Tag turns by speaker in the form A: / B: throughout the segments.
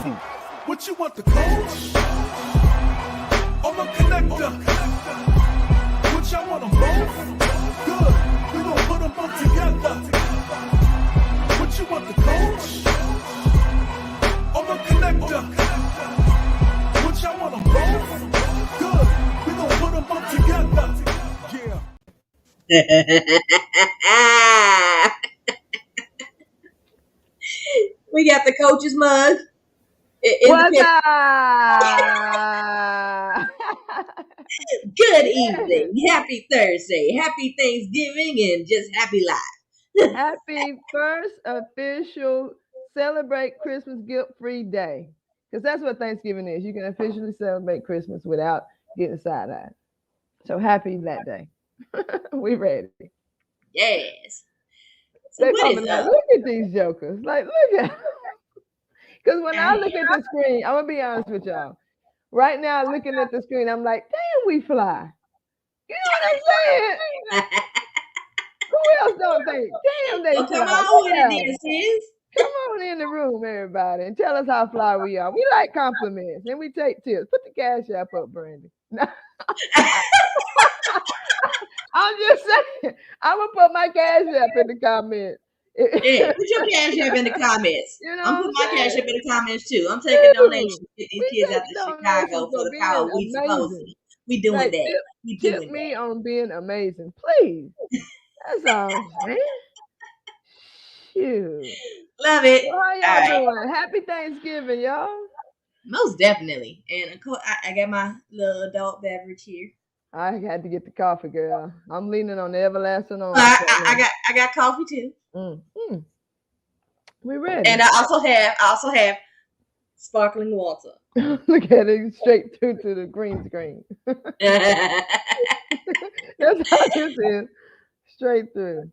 A: What you want, the coach? Or the connector? What y'all want them both? Good, we gon' put them both together. What you want, the coach? Or the connector? What y'all want them both? Good, we gon' put them both together.
B: Yeah. We got the coach's mug.
C: What's up?
B: Good evening. Happy Thursday. Happy Thanksgiving and just happy life.
C: Happy first official celebrate Christmas guilt-free day. Because that's what Thanksgiving is. You can officially celebrate Christmas without getting side-eyed. So happy that day. We ready.
B: Yes. So what is up?
C: Look at these jokers. Like, look at because when I look at the screen, I'm going to be honest with y'all. Right now, looking at the screen, I'm like, damn, we fly. You know what I'm saying? Who else don't think? Damn, they fly.
B: Come on with it, sis.
C: Come on in the room, everybody, and tell us how fly we are. We like compliments, and we take tips. Put the cash app up, Brandy. I'm just saying. I'm going to put my cash app in the comments.
B: Yeah, put your cash app in the comments.
C: You know
B: I'm putting my cash up in the comments too. I'm taking donations to get these kids out to Chicago for the power we supposed to. We doing
C: like,
B: that. We doing
C: tip me on being amazing, please. That's all, man. Shoot.
B: Love it.
C: So how y'all doing? Happy Thanksgiving, y'all.
B: Most definitely. And of course, I got my little adult beverage here.
C: I had to get the coffee, girl. I'm leaning on the everlasting arms.
B: I got coffee too.
C: We ready.
B: And I also have sparkling water.
C: Look at it, straight through to the green screen. That's how this is. Straight through.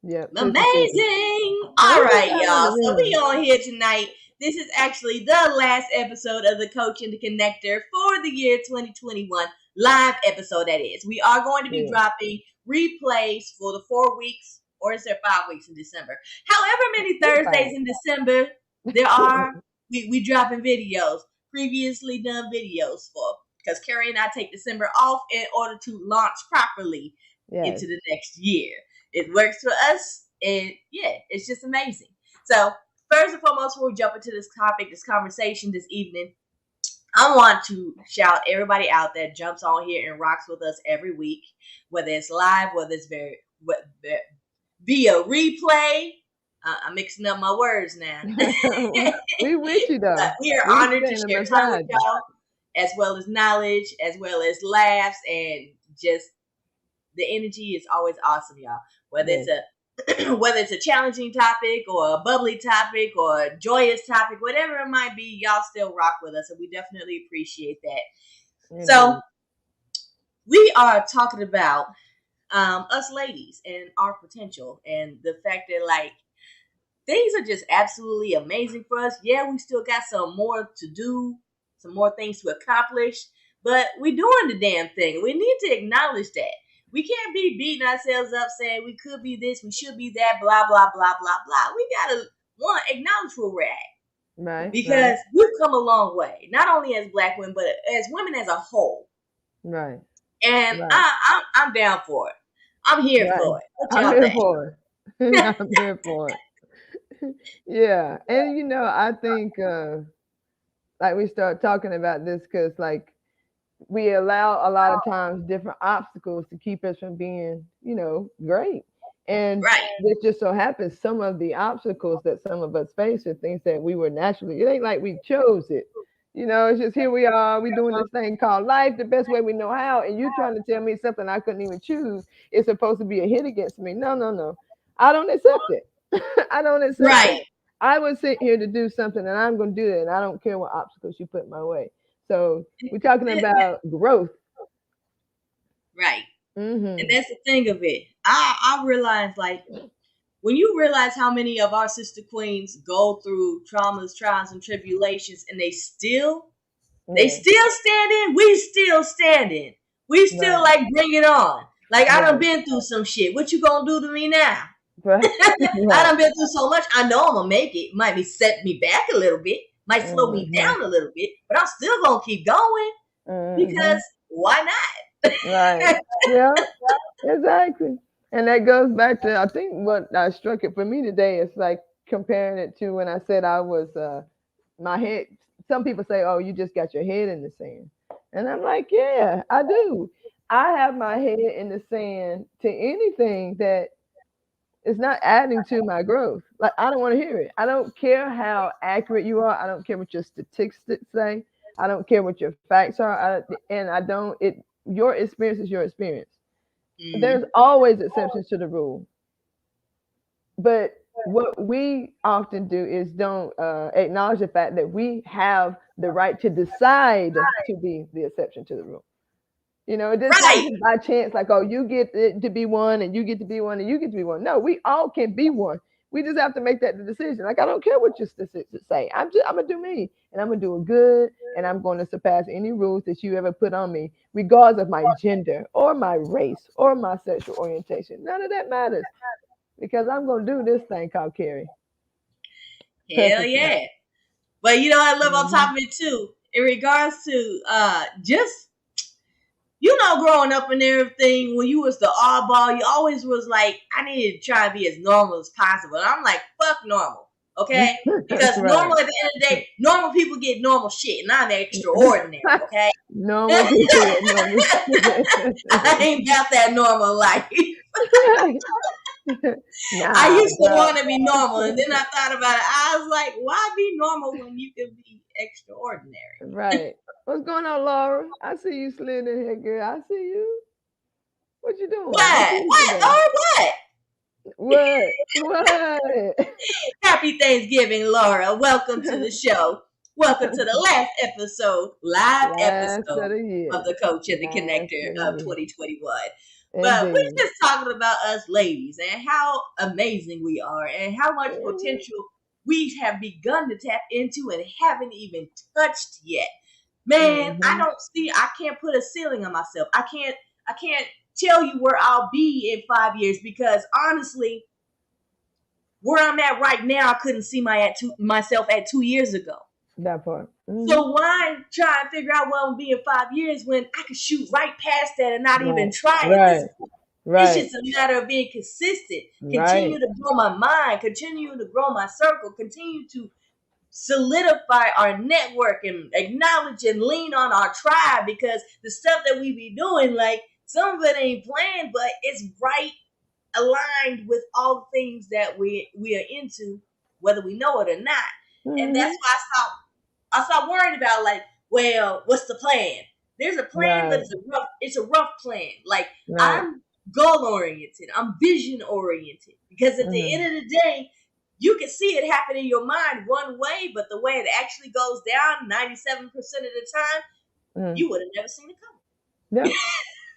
C: Yep.
B: Amazing. All right, y'all. So we on here tonight. This is actually the last episode of the Coach and the Connector for the year 2021. Live episode, that is. We are going to be dropping replays for the 4 weeks, or is there 5 weeks in December? However many Thursdays in December there are, we dropping videos, previously done videos for, because Carrie and I take December off in order to launch properly into the next year. It works for us, and yeah, it's just amazing. So, first and foremost, before we jump into this topic, this conversation this evening, I want to shout everybody out that jumps on here and rocks with us every week, whether it's live, whether it's via replay. I'm mixing up my words now.
C: We with you, though.
B: We are honored to share time with y'all, as well as knowledge, as well as laughs, and just the energy is always awesome, y'all. Whether it's a challenging topic or a bubbly topic or a joyous topic, whatever it might be, y'all still rock with us, and we definitely appreciate that. So we are talking about us ladies and our potential, and the fact that like things are just absolutely amazing for us. Yeah, we still got some more to do, some more things to accomplish, but we're doing the damn thing. We need to acknowledge that. We can't be beating ourselves up saying we could be this, we should be that, blah, blah, blah, blah, blah. We got to, acknowledge where we're at.
C: Right.
B: Because we've come a long way, not only as Black women, but as women as a whole.
C: Right.
B: And I'm down for it. I'm here for it.
C: I'm here for it. I'm here for it. Yeah. And, I think, like, we start talking about this because, like, we allow a lot of times different obstacles to keep us from being, great. And it just so happens some of the obstacles that some of us face are things that we were naturally, it ain't like we chose it. It's just here we are, we doing this thing called life the best way we know how. And you trying to tell me something I couldn't even choose is supposed to be a hit against me. No. I don't accept it. I don't accept it. I was sent here to do something and I'm going to do it. And I don't care what obstacles you put my way. So we're talking about growth.
B: Right. Mm-hmm. And that's the thing of it. I realized, like, when you realize how many of our sister queens go through traumas, trials, and tribulations, and they still standing, we still standing. We still like bring it on. Like, I done been through some shit. What you gonna do to me now? Right. I done been through so much. I know I'm gonna make it. Might be set me back a little bit, Might slow me down a little bit, but I'm still gonna keep going because why not?
C: Right. Yeah. Exactly. And that goes back to, I think what I struck it for me today is like comparing it to when I said I was my head. Some people say, "Oh, you just got your head in the sand," and I'm like, "Yeah, I do. I have my head in the sand to anything that is not adding to my growth. Like I don't want to hear it. I don't care how accurate you are. I don't care what your statistics say. I don't care what your facts are. And I don't. It Your experience is your experience. There's always exceptions to the rule, but what we often do is don't acknowledge the fact that we have the right to decide to be the exception to the rule. It's not
B: Right.
C: just by chance, like, oh, you get it to be one, and you get to be one, and you get to be one. No, we all can be one. We just have to make that the decision. Like, I don't care what your statistics say. I'm gonna do me, and I'm gonna do it good, and I'm going to surpass any rules that you ever put on me, regardless of my gender or my race or my sexual orientation. None of that matters because I'm gonna do this thing called Carrie.
B: Hell
C: Perfect.
B: yeah. But you know what I love on top
C: Mhm.
B: of it too, in regards to just growing up and everything, when you was the oddball, you always was like, I need to try to be as normal as possible. And I'm like, fuck normal. Okay? Because
C: Right.
B: normal at the end of the day, normal people get normal shit and I'm extraordinary, okay?
C: Normal people get normal shit.
B: I ain't got that normal life. I
C: Nah,
B: used to want to be normal, and then I thought about it. I was like, why be normal when you can be extraordinary?
C: right. What's going on, Laura? I see you slid in here, girl. I see you. What you doing? What
B: What?
C: you eating
B: What?
C: today?
B: Or what?
C: What? What?
B: Happy Thanksgiving, Laura. Welcome to the show. Welcome to the last episode, live
C: Last of
B: episode
C: the year.
B: of the Coach and the
C: Last
B: Connector
C: of the
B: of
C: year.
B: 2021. But we're
C: Indeed.
B: just talking about us ladies and how amazing we are and how much
C: Mhm.
B: potential we have begun to tap into and haven't even touched yet. Man, I can't put a ceiling on myself. I can't tell you where I'll be in 5 years because honestly, where I'm at right now, I couldn't see myself at 2 years ago.
C: That part.
B: So why try and figure out where I'm gonna be in 5 years when I could shoot right past that and not even
C: Right.
B: try at this
C: Right.
B: point? It's
C: Right.
B: just a matter of being consistent,
C: Right.
B: continue to grow my mind, continue to grow my circle, continue to solidify our network and acknowledge and lean on our tribe because the stuff that we be doing, like some of it ain't planned, but it's right aligned with all the things that we are into, whether we know it or not. And that's
C: Mhm.
B: why I stopped worrying about like, well, what's the plan? There's a plan, but
C: Right.
B: it's a rough plan. Like
C: Right.
B: I'm goal oriented, I'm vision oriented. Because at the end of the day, you can see it happen in your mind one way, but the way it actually goes down 97% of the time,
C: Mm.
B: you would have never seen it coming.
C: Yeah.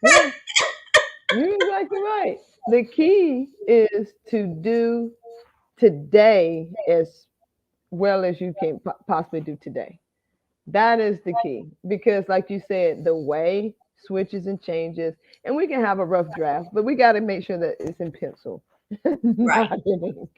C: Yeah. You're exactly right. The key is to do today as well as you can possibly do today. That is the key because, like you said, the way switches and changes, and we can have a rough draft, but we got to make sure that it's in pencil,
B: Right.
C: not in ink.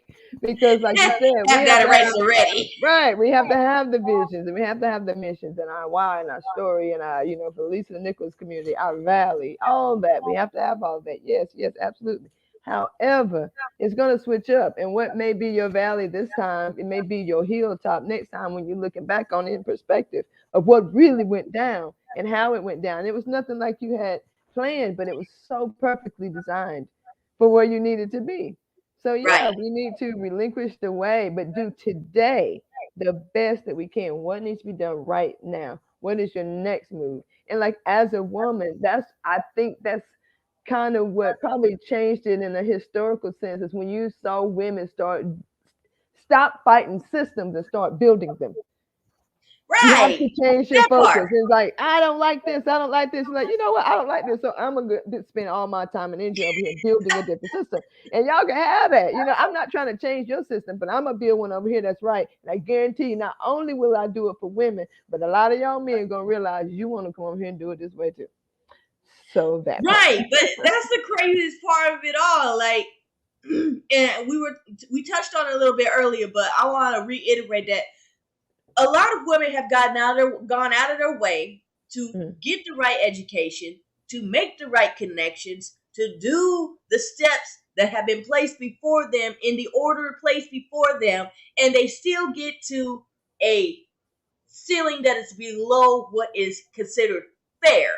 C: Because, like you said, we
B: Have
C: have
B: that
C: to have
B: eraser ready.
C: right. We have to have the visions, and we have to have the missions, and our why, and our story, and our, for Lisa Nichols community, our valley, all that. We have to have all that. Yes, yes, absolutely. However, it's going to switch up, and what may be your valley this time, it may be your hilltop next time when you're looking back on it in perspective of what really went down and how it went down. It was nothing like you had planned, but it was so perfectly designed for where you needed to be. So
B: Right.
C: yeah, we need to relinquish the way, but do today the best that we can. What needs to be done right now? What is your next move? And like as a woman, I think that's kind of what probably changed it in a historical sense is when you saw women stop fighting systems and start building them. You have
B: Right.
C: to change your
B: That part.
C: focus. It's like, I don't like this. I don't like this. You're like, you know what? I don't like this. So I'm going to spend all my time and energy over here building a different system. And y'all can have that. I'm not trying to change your system, but I'm going to build one over here that's right. And I guarantee you, not only will I do it for women, but a lot of y'all men going to realize you want to come over here and do it this way too. So that part.
B: Right. But that's the craziest part of it all. Like, and we touched on it a little bit earlier, but I want to reiterate that a lot of women have gone out of their way to
C: Mm.
B: get the right education, to make the right connections, to do the steps that have been placed before them in the order placed before them, and they still get to a ceiling that is below what is considered fair.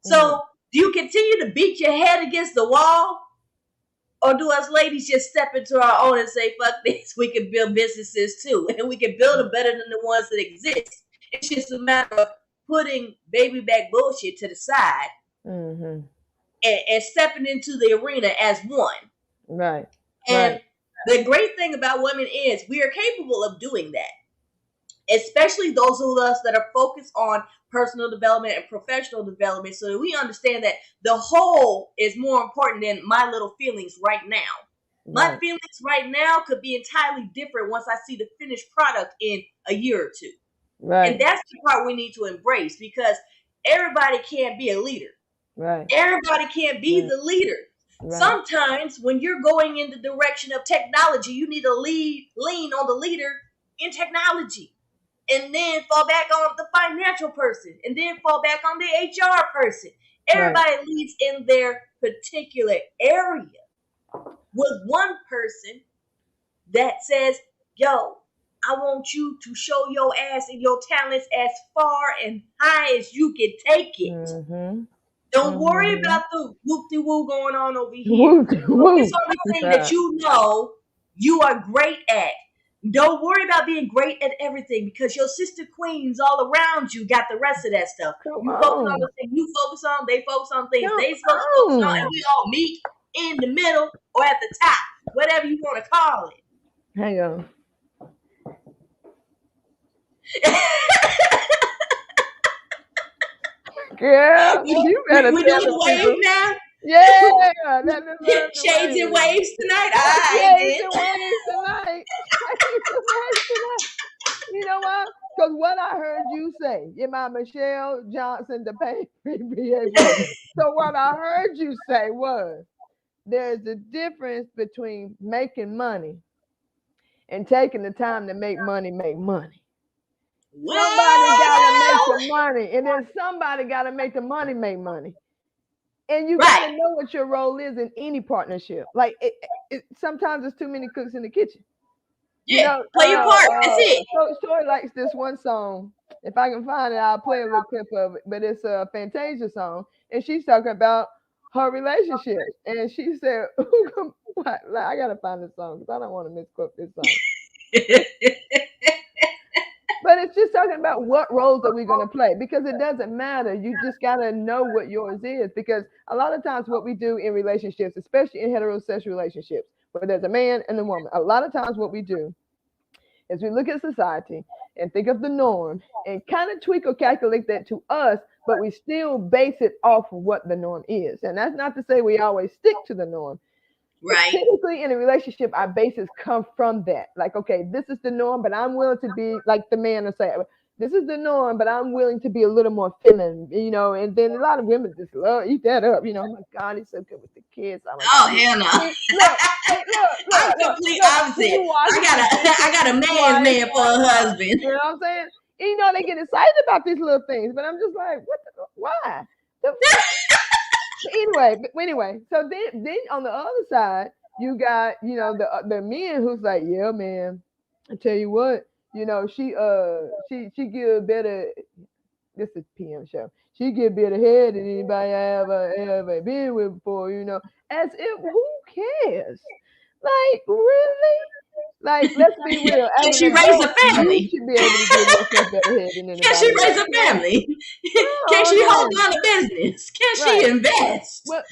C: Mm.
B: So, do you continue to beat your head against the wall? Or do us ladies just step into our own and say, fuck this, we can build businesses too, and we can build them better than the ones that exist? It's just a matter of putting baby back bullshit to the side
C: Mm-hmm.
B: and stepping into the arena as one.
C: Right.
B: And
C: Right.
B: the great thing about women is we are capable of doing that, especially those of us that are focused on personal development and professional development, so that we understand that the whole is more important than my little feelings right now. My
C: Right.
B: feelings right now could be entirely different once I see the finished product in a year or two. And
C: Right.
B: that's the part we need to embrace, because everybody can't be a leader.
C: Right.
B: Everybody can't be
C: Right.
B: the leader.
C: Right.
B: Sometimes when you're going in the direction of technology, you need to lean on the leader in technology, and then fall back on the financial person, and then fall back on the HR person.
C: Right.
B: Everybody leads in their particular area, with one person that says, yo, I want you to show your ass and your talents as far and high as you can take it.
C: Mm-hmm.
B: Don't worry
C: Mm-hmm.
B: about the whoop-de-woo going on over here.
C: Woo.
B: Focus
C: Woo.
B: on the thing that you know you are great at. Don't worry about being great at everything, because your sister queens all around you got the rest of that stuff.
C: Come
B: You focus on
C: on.
B: the thing you focus on, they focus on things
C: Come
B: they supposed to focus on, and
C: on.
B: we all meet in the middle or at the top, whatever you want to call it.
C: Hang on. Girl, you better
B: We
C: tell
B: doing
C: the
B: the wave
C: people.
B: now?
C: Yeah, that is the
B: Shades and
C: way.
B: waves tonight? All right,
C: Shades
B: then.
C: and waves tonight. Shades and waves tonight. You know why? Because what I heard you say, you're my Michelle Johnson, the pain free BA. So what I heard you say was there's a difference between making money and taking the time to make money make money. Somebody gotta make
B: Well,
C: the money, and then somebody gotta make the money make money. And you got
B: right.
C: to know what your role is in any partnership. Like sometimes there's too many cooks in the kitchen. You
B: Yeah,
C: know,
B: play your part. That's it.
C: Shorty likes this one song. If I can find it, I'll play a little clip of it. But it's a Fantasia song, and she's talking about her relationship. And she said, what? Like, I gotta find this song because I don't want to misquote this song. But it's just talking about what roles are we going to play, because it doesn't matter. You just got to know what yours is, because a lot of times what we do in relationships, especially in heterosexual relationships, where there's a man and a woman, a lot of times what we do is we look at society and think of the norm and kind of tweak or calculate that to us, but we still base it off of what the norm is. And that's not to say we always stick to the norm.
B: Right.
C: Typically in a relationship, our basis come from that. Like, okay, this is the norm, but I'm willing to be like the man will say, this is the norm, but I'm willing to be a little more feminine, you know. And then a lot of women just love eat that up, you know. Oh my God, he's so good with the kids. Oh my
B: Oh
C: God.
B: hell no.
C: Look, hey,
B: I'm
C: look.
B: complete
C: He
B: opposite.
C: washes
B: I
C: the dishes,
B: got a man's
C: wife,
B: man for a husband.
C: you know what I'm saying? And, you know, they get excited about these little things, but I'm just like, why? Anyway, so then on the other side, you got, you know, the men who's like, yeah, man, I tell you what, you know, she give better. This is PM show. She give better head than anybody I ever been with before, you know. As if, who cares? Like, really? Like, let's be real.
B: Can
C: As an
B: she raise a
C: adult, you
B: family?
C: should be able to give yourself better head than
B: Can she
C: anybody
B: raise
C: else.
B: a family? Can
C: Oh
B: she hold
C: man,
B: down a business? Can she
C: right.
B: invest?
C: But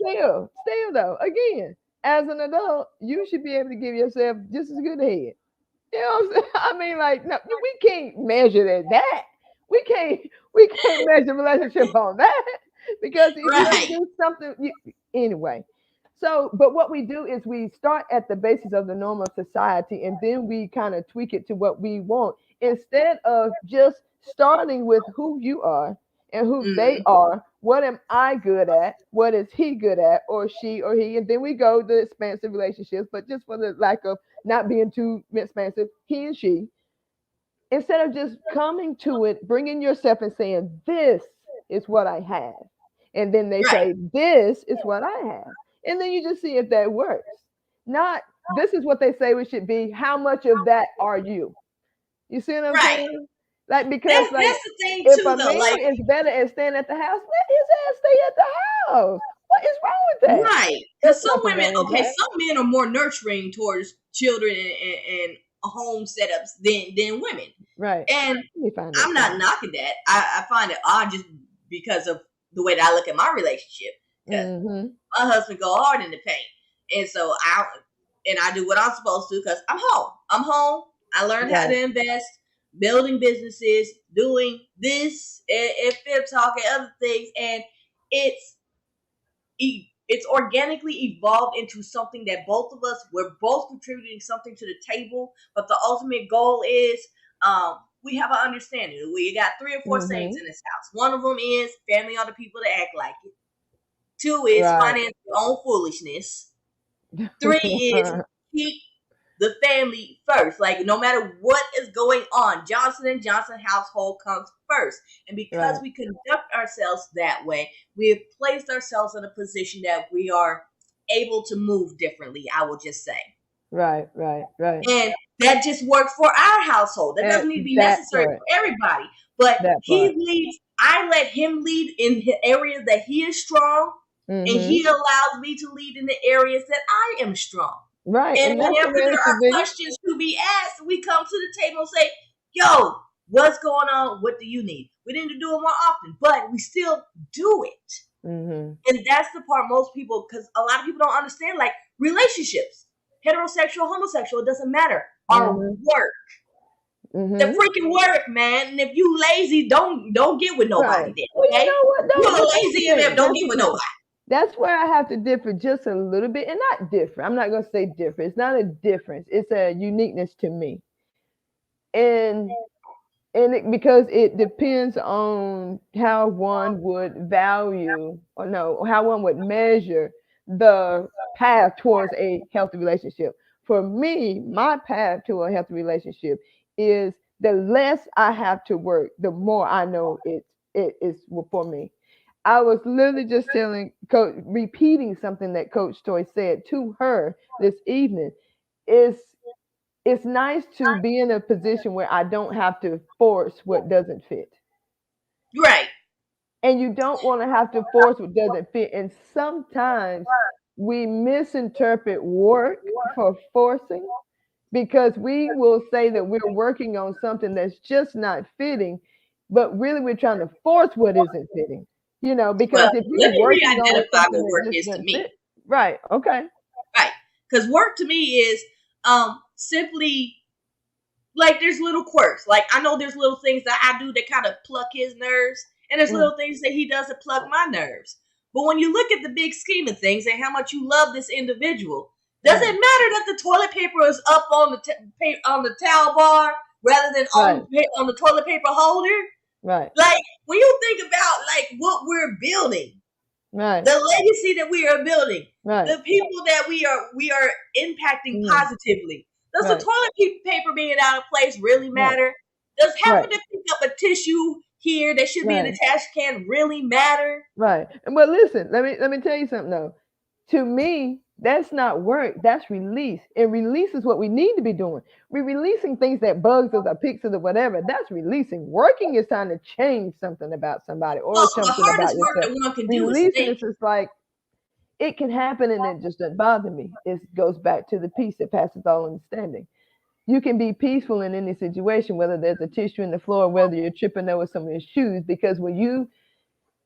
C: still though, again, as an adult, you should be able to give yourself just as good a head. You know what I'm saying? I mean, like, no, we can't measure that. We can't we can't measure relationship on that, because if you don't
B: Right.
C: do something anyway. So, but what we do is we start at the basis of the norm of society, and then we kind of tweak it to what we want, instead of just starting with who you are and who they
B: Mm.
C: are. What am I good at? What is he good at, or she or he? And then we go to expansive relationships, but just for the lack of not being too expansive, he and she. instead of just coming to it, bringing yourself and saying, this is what I have. And then they
B: Right,
C: say, this is what I have. And then you just see if that works. Not, this is what they say we should be. How much of that are you? You see what I'm
B: right.
C: saying? Like, because, like,
B: That's the thing
C: if
B: too,
C: a
B: though. Like,
C: man is better at staying at the house, let his ass stay at the house. What is wrong with that?
B: right, because
C: There's
B: some
C: nothing
B: women,
C: wrong with
B: okay,
C: that.
B: some men are more nurturing towards children and home setups than women,
C: Right.
B: and
C: Let me find that
B: I'm not
C: song.
B: knocking that. I find it odd just because of the way that I look at my relationship. Because
C: Mm-hmm.
B: my husband go hard in the paint, and so I do what I'm supposed to because I'm home. I'm home. I learned how
C: Right.
B: to invest, building businesses, doing this and fib talk and other things, and it's it's organically evolved into something that both of us we're both contributing something to the table. But the ultimate goal is we have an understanding. We got 3 or 4
C: Mm-hmm.
B: sayings in this house. One of them is family are the people that act like it. 2 is
C: Right.
B: finance your own foolishness. 3 is keep the family first. Like no matter what is going on, Johnson and Johnson household comes first. And because
C: Right.
B: we conduct ourselves that way, we have placed ourselves in a position that we are able to move differently, I will just say.
C: Right. Right. Right.
B: And that just worked for our household. That doesn't need to be
C: That
B: necessary
C: part.
B: for everybody. But
C: That
B: he
C: part.
B: leads, I let him lead in the areas that he is strong, and
C: Mm-hmm.
B: he allows me to lead in the areas that I am strong.
C: Right.
B: And
C: And that's the
B: whenever
C: way it
B: there
C: should
B: are
C: be.
B: questions to be asked, we come to the table and say, yo, what's going on? What do you need? We need to do it more often, but we still do it.
C: Mm-hmm.
B: And that's the part most people, because a lot of people don't understand, like relationships, heterosexual, homosexual, it doesn't matter. Our
C: Mm-hmm.
B: work, the
C: Mm-hmm.
B: freaking work, man. And if you lazy, don't get with
C: Right.
B: nobody then,
C: Well, you
B: okay?
C: know what
B: If
C: though?
B: you're
C: But that's the
B: lazy
C: thing.
B: enough, don't
C: That's
B: get
C: the
B: with
C: thing.
B: nobody.
C: That's where I have to differ just a little bit, and not differ. I'm not gonna say different. It's not a difference. It's a uniqueness to me. And because it depends on how one would value or no, how one would measure the path towards a healthy relationship. For me, my path to a healthy relationship is the less I have to work, the more I know it is for me. I was literally just telling coach, repeating something that Coach Toy said to her this evening. Is it's nice to be in a position where I don't have to force what doesn't fit.
B: Right.
C: And you don't want to have to force what doesn't fit. And sometimes we misinterpret work for forcing because we will say that we're working on something that's just not fitting, but really we're trying to force what isn't fitting.
B: Well,
C: Because if you're
B: let me
C: working on
B: re-identify
C: something
B: what
C: that
B: work
C: just
B: is to
C: doesn't
B: me.
C: fit, right? Okay,
B: Right. Because work to me is simply like there's little quirks. Like I know there's little things that I do that kind of pluck his nerves, and there's
C: mm,
B: little things that he does that pluck my nerves. But when you look at the big scheme of things and how much you love this individual, does it
C: mm,
B: matter that the toilet paper is up on on the towel bar rather than
C: right,
B: on the toilet paper holder?
C: right,
B: Like when you think about like what we're building,
C: right,
B: the legacy that we are building,
C: right,
B: the people that we are impacting
C: mm,
B: positively. Does the
C: right,
B: toilet paper being out of place really
C: right,
B: matter? Does
C: right,
B: having to pick up a tissue here that should be in
C: right.
B: the trash can really matter?
C: Right. But listen, let me tell you something though. To me, that's not work. That's release. And release is what we need to be doing. We're releasing things that bugs us or picks us or whatever. That's releasing. Working is trying to change something about somebody or
B: Well, the
C: something about
B: hardest work
C: yourself.
B: that one can do is
C: Releasing
B: think.
C: is just like it can happen and it just doesn't bother me. It goes back to the peace that passes all understanding. You can be peaceful in any situation, whether there's a tissue in the floor, whether you're tripping over someone's shoes, because when you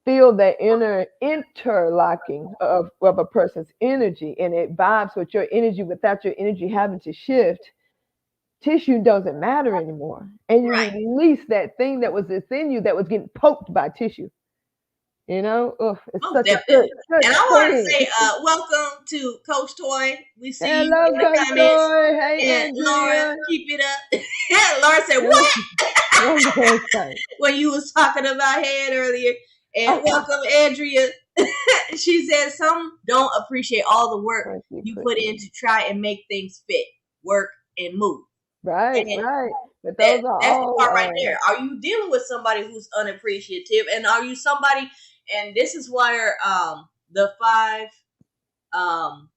C: feel that inner interlocking of a person's energy and it vibes with your energy without your energy having to shift, tissue doesn't matter anymore. And you
B: Right.
C: release that thing that was within you that was getting poked by tissue. Ugh, it's
B: Most
C: such a good,
B: definitely.
C: good
B: And I want to
C: thing.
B: say, welcome to Coach Toy. We see you
C: Hello,
B: in the
C: Coach
B: comments.
C: Toy. Hey,
B: And Lauren,
C: Andrea.
B: keep it up. Lauren said,
C: Hello.
B: what?
C: One more time.
B: When you was talking about head earlier. And welcome, Andrea. She says some don't appreciate all the work
C: Thank you,
B: you put
C: Cookie.
B: in to try and make things fit, work, and move.
C: Right,
B: And
C: right. But those are
B: That's the
C: all
B: part right there. Are you dealing with somebody who's unappreciative, and are you somebody? And this is where the 5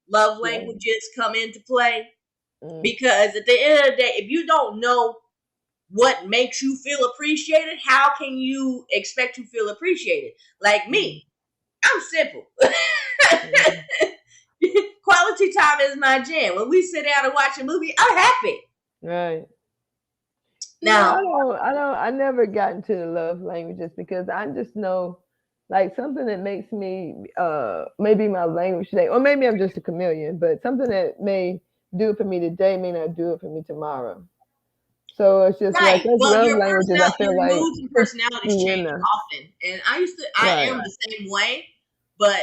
B: love languages come into play. Because at the end of the day, if you don't know what makes you feel appreciated, how can you expect to feel appreciated? Like me, I'm simple. Quality time is my jam. When we sit down and watch a movie, I'm happy.
C: Right.
B: Now,
C: I never got into the love languages because I just know like something that makes me maybe my language today, or maybe I'm just a chameleon, but something that may do it for me today may not do it for me tomorrow. So it's just like
B: right.
C: those
B: Well,
C: love languages, I feel
B: your
C: like
B: moods and personalities
C: be in
B: change
C: there.
B: often. And I
C: Right.
B: am the same way, but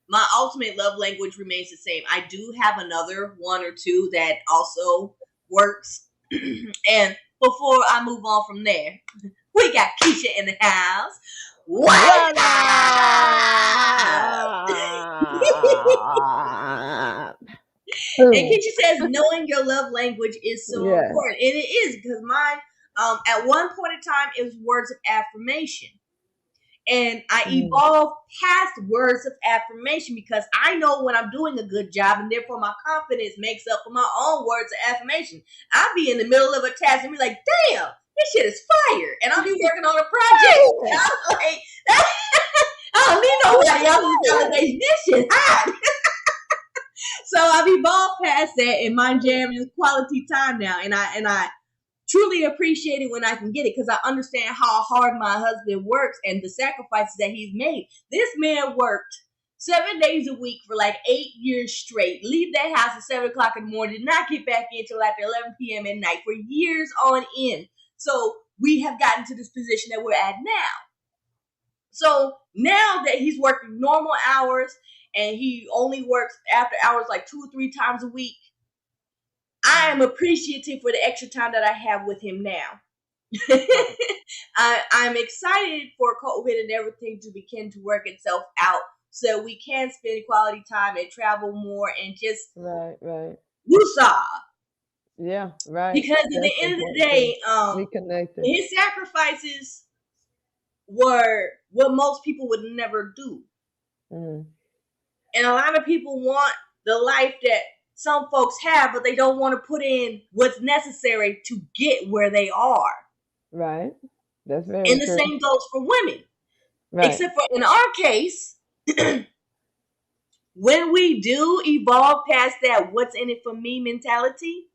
B: my ultimate love language remains the same. I do have another one or two that also works. And before I move on from there, we got Keisha in the house. What
C: What?
B: And Keisha says knowing your love language is so
C: Yeah.
B: important. And it is, because mine, at one point in time, it was words of affirmation. And I evolved past words of affirmation because I know when I'm doing a good job, and therefore my confidence makes up for my own words of affirmation. I'll be in the middle of a task and be like, damn, this shit is fire. And I'll be working on a project. And I'm like, I don't need nobody else's validation. This shit hot. So I've evolved past that, and my jam is quality time now. And I truly appreciate it when I can get it, because I understand how hard my husband works and the sacrifices that he's made. This man worked 7 days a week for like 8 years straight. Leave that house at 7 o'clock in the morning, did not get back in until after 11 p.m. at night for years on end. So we have gotten to this position that we're at now. So now that he's working normal hours and he only works after hours like 2 or 3 times a week, I am appreciative for the extra time that I have with him now. I'm excited for COVID and everything to begin to work itself out so we can spend quality time and travel more and just
C: Right.
B: woosah.
C: Yeah, right.
B: Because at the end of the day,
C: reconnected.
B: his sacrifices were what most people would never do. And a lot of people want the life that some folks have, but they don't want to put in what's necessary to get where they are.
C: Right. That's very
B: And the
C: true.
B: same goes for women.
C: Right.
B: Except for in our case, when we do evolve past that what's in it for me mentality,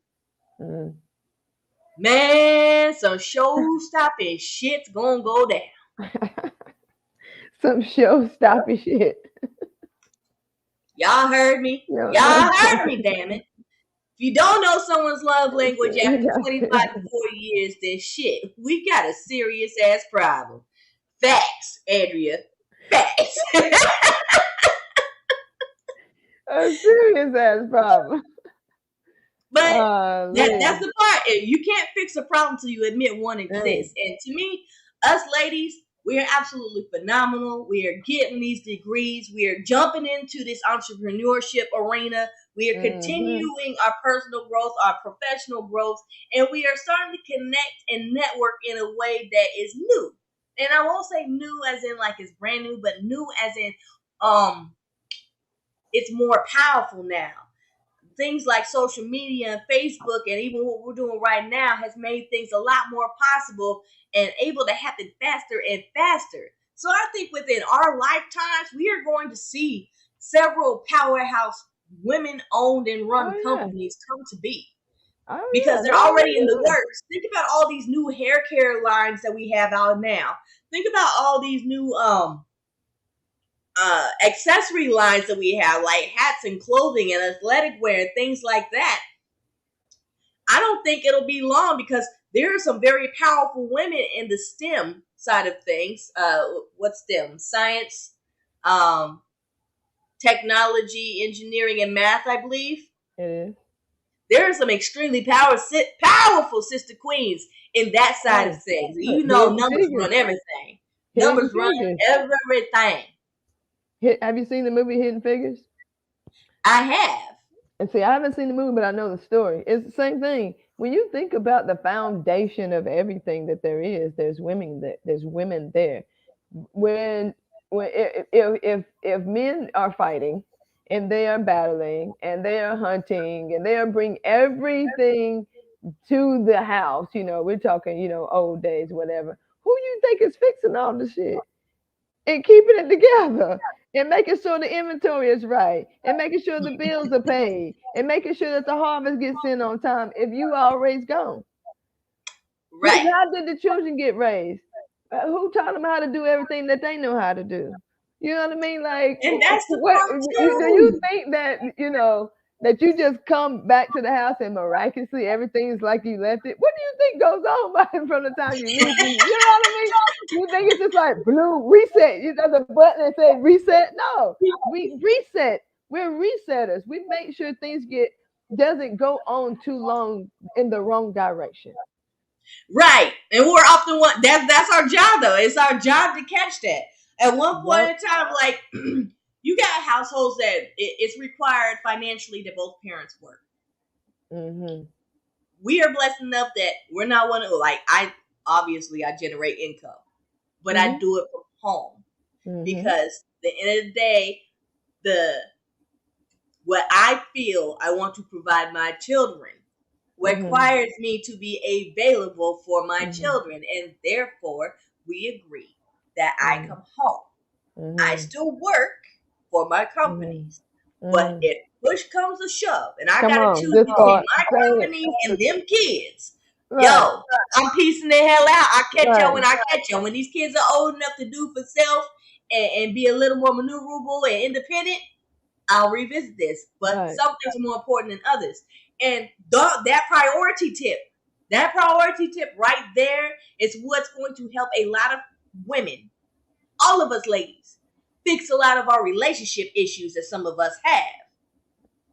B: man, some show-stopping shit's gonna go down.
C: Some show-stopping shit.
B: Y'all heard me. Y'all heard me, damn it. If you don't know someone's love language after 25 to 40 years, then shit, we got a serious ass problem. Facts, Andrea. Facts.
C: A serious ass problem.
B: But that's the part. You can't fix a problem until you admit one exists. And to me, us ladies, we are absolutely phenomenal. We are getting these degrees. We are jumping into this entrepreneurship arena. We are continuing our personal growth, our professional growth, and we are starting to connect and network in a way that is new. And I won't say new as in like it's brand new, but new as in it's more powerful now. Things like social media and Facebook and even what we're doing right now has made things a lot more possible and able to happen faster and faster. So I think within our lifetimes, we are going to see several powerhouse women-owned and run companies come to be. Because they're already in the works. Think about all these new hair care lines that we have out now. Think about all these new accessory lines that we have, like hats and clothing and athletic wear and things like that. I don't think it'll be long because there are some very powerful women in the STEM side of things. What's STEM? Science, technology, engineering, and math, I believe.
C: It is.
B: There are some extremely powerful sister queens in that side of things. You know, numbers run everything. Numbers run everything.
C: Have you seen the movie Hidden Figures?
B: I have.
C: And see, I haven't seen the movie, but I know the story. It's the same thing. when you think about the foundation of everything that there is, there's women there. When if men are fighting and they are battling and they are hunting and they are bring everything to the house, we're talking, old days, whatever. Who you think is fixing all the shit and keeping it together and making sure the inventory is right and making sure the bills are paid and making sure that the harvest gets in on time if you always gone?
B: Right.
C: How did the children get raised? Who taught them how to do everything that they know how to do? You know what I mean? Like,
B: And that's the
C: what
B: part
C: do you
B: too.
C: think that that you just come back to the house and miraculously everything is like you left it? What do you think goes on by from the time you leave? You know what I mean? You think it's just like blue reset? There's a button that says reset? No, we reset. We're resetters. We make sure things doesn't go on too long in the wrong direction.
B: Right. And we're often that's our job though. It's our job to catch that. At one point
C: Yep.
B: in time, like you got households that it's required financially that both parents work.
C: Mhm.
B: We are blessed enough that we're not one of I generate income, but I
C: Mhm.
B: do it from home
C: Mhm.
B: because at the end of the day, the what I feel I want to provide my children
C: Mhm.
B: requires me to be available for my
C: Mhm.
B: children, and therefore we agree that I
C: Mhm.
B: come home. I
C: Mhm.
B: still work for my
C: Mhm.
B: companies, but
C: Mhm.
B: if push comes to shove and I
C: Come
B: gotta
C: on,
B: choose
C: this
B: between
C: part.
B: my
C: Say it.
B: company and them kids,
C: Right.
B: yo, I'm piecing the hell out. I catch y'all
C: Right.
B: when I catch y'all. When these kids are old enough to do for self and be a little more maneuverable and independent, I'll revisit this. But
C: Right.
B: some things are more important than others. And that priority tip right there is what's going to help a lot of women, all of us ladies, fix a lot of our relationship issues that some of us have.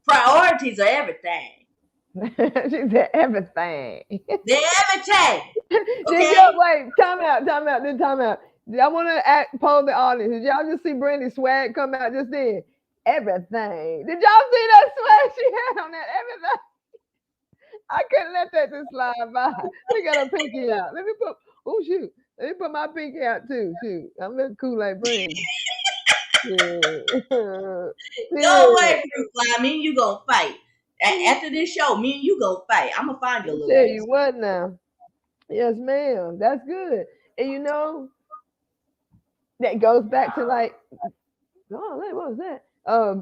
B: Priorities are everything.
C: She said everything.
B: They're everything.
C: Did
B: Okay?
C: y'all wait? Time out. I want to poll the audience. Did y'all just see Brandy's swag come out just then? Everything. Did y'all see that swag she had on that? Everything. I couldn't let that just slide by. Look at her pinky out. Let me put. Oh shoot. Let me put my pinky out too. Shoot. I'm looking cool like Brandy. Yeah.
B: Don't
C: Yeah.
B: worry, Fruit Fly. Me and you gonna fight. After this show, me and you gonna fight. I'm gonna find your
C: I
B: little
C: tell you
B: ass.
C: what now. Yes, ma'am. That's good. And that goes back to like, oh, what was that?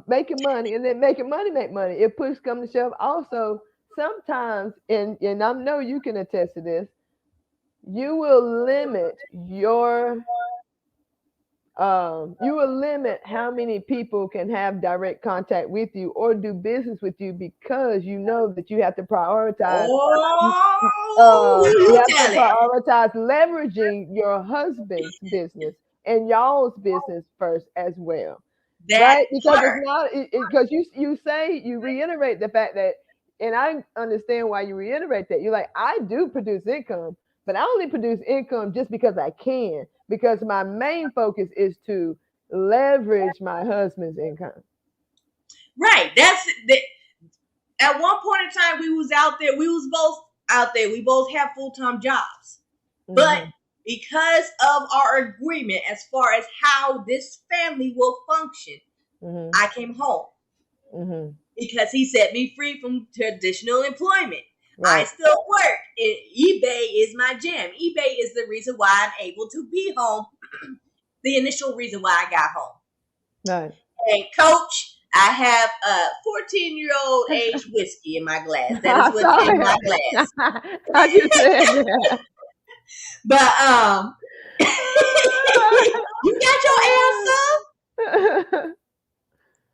C: Making money and then making money make money. If push comes to shove, also sometimes, and I know you can attest to this, you will limit you will limit how many people can have direct contact with you or do business with you because you know that you have to prioritize.
B: Oh,
C: You
B: you
C: have to
B: tell it.
C: prioritize leveraging your husband's business and y'all's business first as well,
B: That
C: right? Because it's
B: part.
C: not because you reiterate the fact that, and I understand why you reiterate that. You're like, I do produce income, but I only produce income just because I can, because my main focus is to leverage my husband's income.
B: Right. That's that. At one point in time, we was out there. We was both out there. We both have full time jobs, but
C: Hmm.
B: because of our agreement as far as how this family will function,
C: Hmm.
B: I came home
C: Hmm.
B: because he set me free from traditional employment. I
C: Right.
B: still work. eBay is my jam. eBay is the reason why I'm able to be home. The initial reason why I got home.
C: Right.
B: And coach, I have a 14-year-old aged whiskey in my glass. That is
C: I
B: what's
C: saw
B: in my
C: it.
B: glass.
C: I just said that.
B: But you got your answer.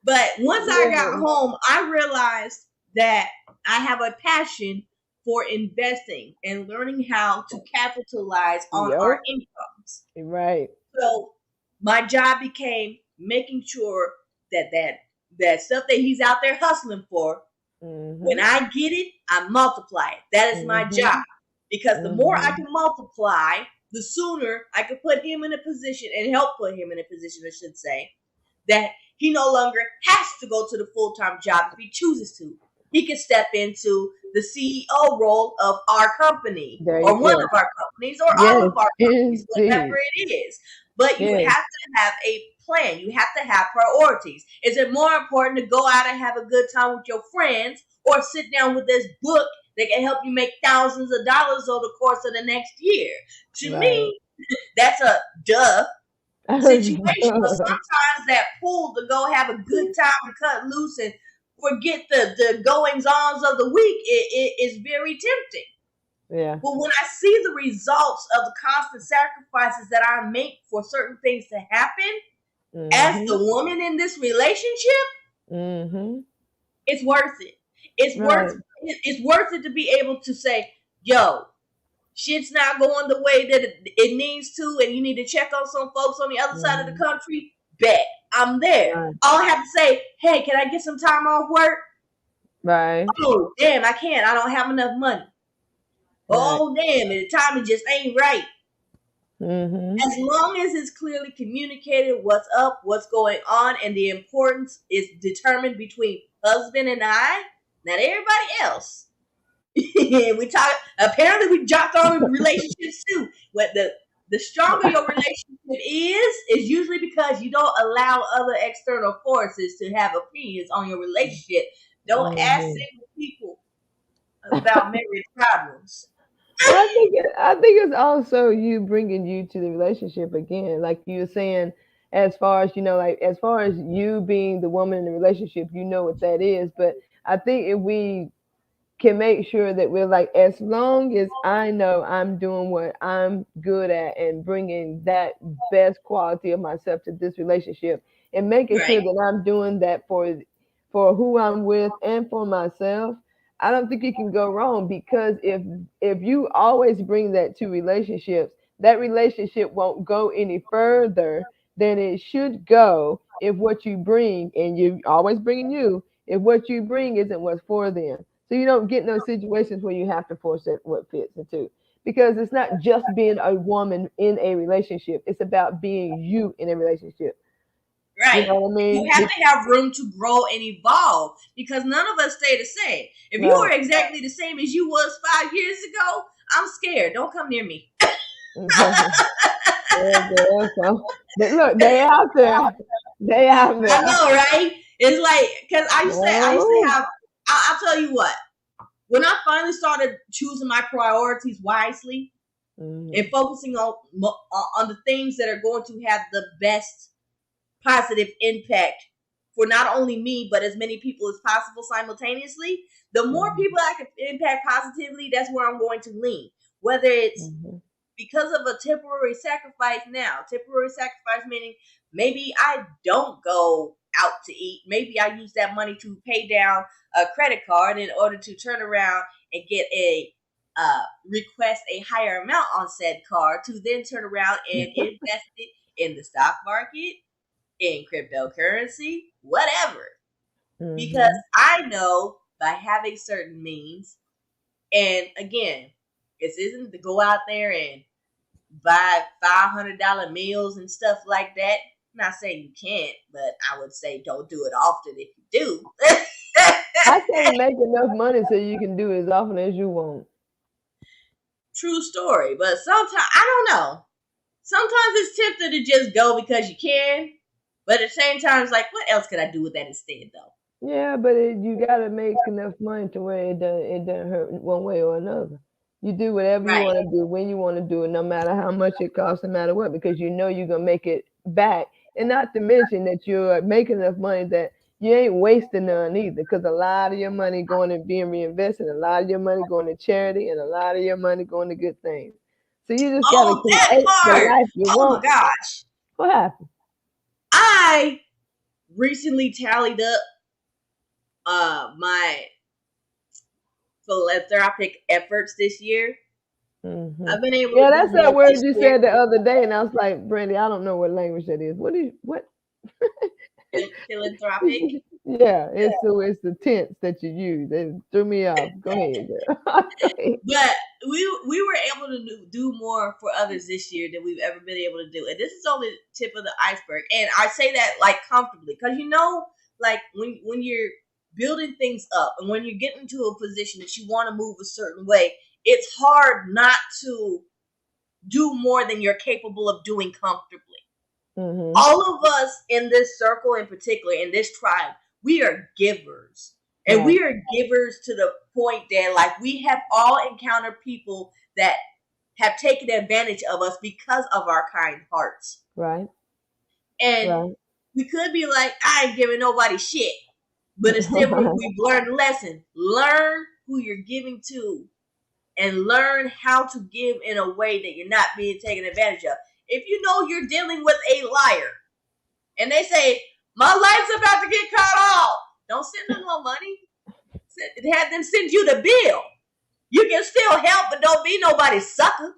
B: But once I got
C: Yeah.
B: home, I realized that I have a passion for investing and learning how to capitalize on our
C: Yep.
B: incomes.
C: Right.
B: So my job became making sure that stuff that he's out there hustling for, when
C: Mhm.
B: I get it, I multiply it. That is my job.
C: Mhm.
B: Because the more I
C: Mhm.
B: can multiply, the sooner I can put him in a position and help put him in a position, I should say, that he no longer has to go to the full time job if he chooses to. he can step into the CEO role of our company
C: There
B: or
C: you
B: one
C: go.
B: of our companies or all
C: Yes,
B: of our companies, whatever
C: indeed.
B: it is. But you
C: Yes.
B: have to have a plan. You have to have priorities. Is it more important to go out and have a good time with your friends or sit down with this book that can help you make thousands of dollars over the course of the next year? To
C: Right.
B: me, that's a duh situation. But sometimes that pull to go have a good time and cut loose and forget the goings ons of the week, it is very tempting.
C: Yeah.
B: But when I see the results of the constant sacrifices that I make for certain things to happen as
C: Mm-hmm.
B: the woman in this relationship,
C: Mm-hmm.
B: it's worth it. It's worth
C: Right.
B: it's worth it to be able to say, yo, shit's not going the way that it needs to, and you need to check on some folks on the other side of the
C: Mm-hmm.
B: country. Bet I'm there.
C: Right.
B: All I have to say, hey, can I get some time off work?
C: Right.
B: Oh, damn, I can't. I don't have enough money.
C: Right.
B: Oh, damn, and the timing just ain't right.
C: Mm-hmm.
B: As long as it's clearly communicated what's up, what's going on, and the importance is determined between husband and I, not everybody else. We talk. Apparently, we dropped on relationships too. What the stronger your relationship is usually because you don't allow other external forces to have opinions on your relationship. Don't ask
C: Mm-hmm.
B: single people about marriage problems.
C: I think it's also you bringing you to the relationship again, like you were saying, as far as like as far as you being the woman in the relationship, you know what that is. But I think if we can make sure that we're like, as long as I know I'm doing what I'm good at and bringing that best quality of myself to this relationship, and making
B: Right,
C: sure that I'm doing that for who I'm with and for myself, I don't think you can go wrong, because if you always bring that to relationships, that relationship won't go any further than it should go if what you bring, and you always bringing you, if what you bring isn't what's for them. So you don't get in those situations where you have to force it what fits into. Because it's not just being a woman in a relationship. It's about being you in a relationship. You
B: right.
C: know what I
B: You
C: mean?
B: have to have room to grow and evolve because none of us stay the same. If you
C: Right.
B: are exactly the same as you was 5 years ago, I'm scared. Don't come near me.
C: Yeah, so look, they out there. They out
B: I
C: there.
B: know, right? It's like because I used to
C: Oh.
B: have. I'll tell you what. When I finally started choosing my priorities wisely and
C: Mhm.
B: focusing on the things that are going to have the best positive impact for not only me but as many people as possible simultaneously, the more
C: Mhm.
B: people I can impact positively, that's where I'm going to lean. Whether it's
C: Mhm.
B: because of a temporary sacrifice now. Temporary sacrifice meaning maybe I don't go out to eat. Maybe I use that money to pay down a credit card in order to turn around and get a request a higher amount on said card to then turn around and invest it in the stock market, in cryptocurrency, whatever. Because
C: Mhm.
B: I know by having certain means, and again, this isn't to go out there and buy $500 meals and stuff like that. I'm not saying you can't, but I would say don't do it often if you do.
C: I say make enough money so you can do it as often as you want.
B: True story. But sometimes, I don't know. Sometimes it's tempting to just go because you can. But at the same time, it's like, what else could I do with that instead, though?
C: Yeah, but you gotta make enough money to where it doesn't hurt one way or another. You do whatever you
B: Right.
C: want to do when you want to do it, no matter how much it costs, no matter what, because you know you're gonna make it back. And not to mention that you're making enough money that you ain't wasting none either, because a lot of your money going and being reinvested, a lot of your money going to charity, and a lot of your money going to good things. So you just gotta
B: Oh, that
C: create the
B: part.
C: life you
B: Oh my
C: want.
B: gosh.
C: What happened?
B: I recently tallied up my philanthropic efforts this year.
C: Hmm.
B: I've been able
C: Yeah,
B: to do
C: that's that
B: more
C: word
B: this
C: you
B: year.
C: said the other day, and I was like, Brandy, I don't know what language that is. What is what?
B: Philanthropic.
C: Yeah, it's the tense that you use. It threw me off. Go ahead, girl. Go ahead.
B: But we were able to do more for others this year than we've ever been able to do, and this is only the tip of the iceberg. And I say that like comfortably because like when you're building things up, and when you get into a position that you want to move a certain way, it's hard not to do more than you're capable of doing comfortably. All of us in this circle, in particular, in this tribe, we are givers. And we are givers to the point that, like, we have all encountered people that have taken advantage of us because of our kind hearts.
C: Right.
B: And we could be like, I ain't giving nobody shit. But instead, we've learned a lesson. Learn who you're giving to and learn how to give in a way that you're not being taken advantage of. If you know you're dealing with a liar and they say, my life's about to get cut off, don't send them no money. Have them send you the bill. You can still help, but don't be nobody's sucker.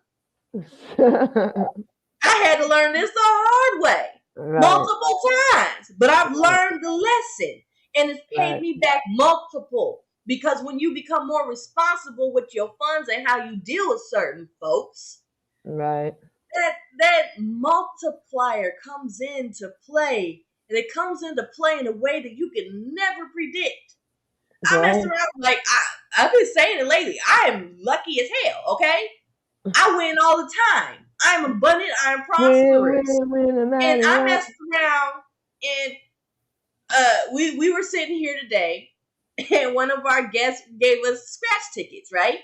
B: I had to learn this the hard way multiple times, but I've learned the lesson, and it's paid me back multiple, because when you become more responsible with your funds and how you deal with certain folks, that multiplier comes into play, and it comes into play in a way that you can never predict. I mess around, like I've been saying it lately. I am lucky as hell, okay? I win all the time. I'm abundant, I'm prosperous. And I messed around, and we were sitting here today, and one of our guests gave us scratch tickets, right?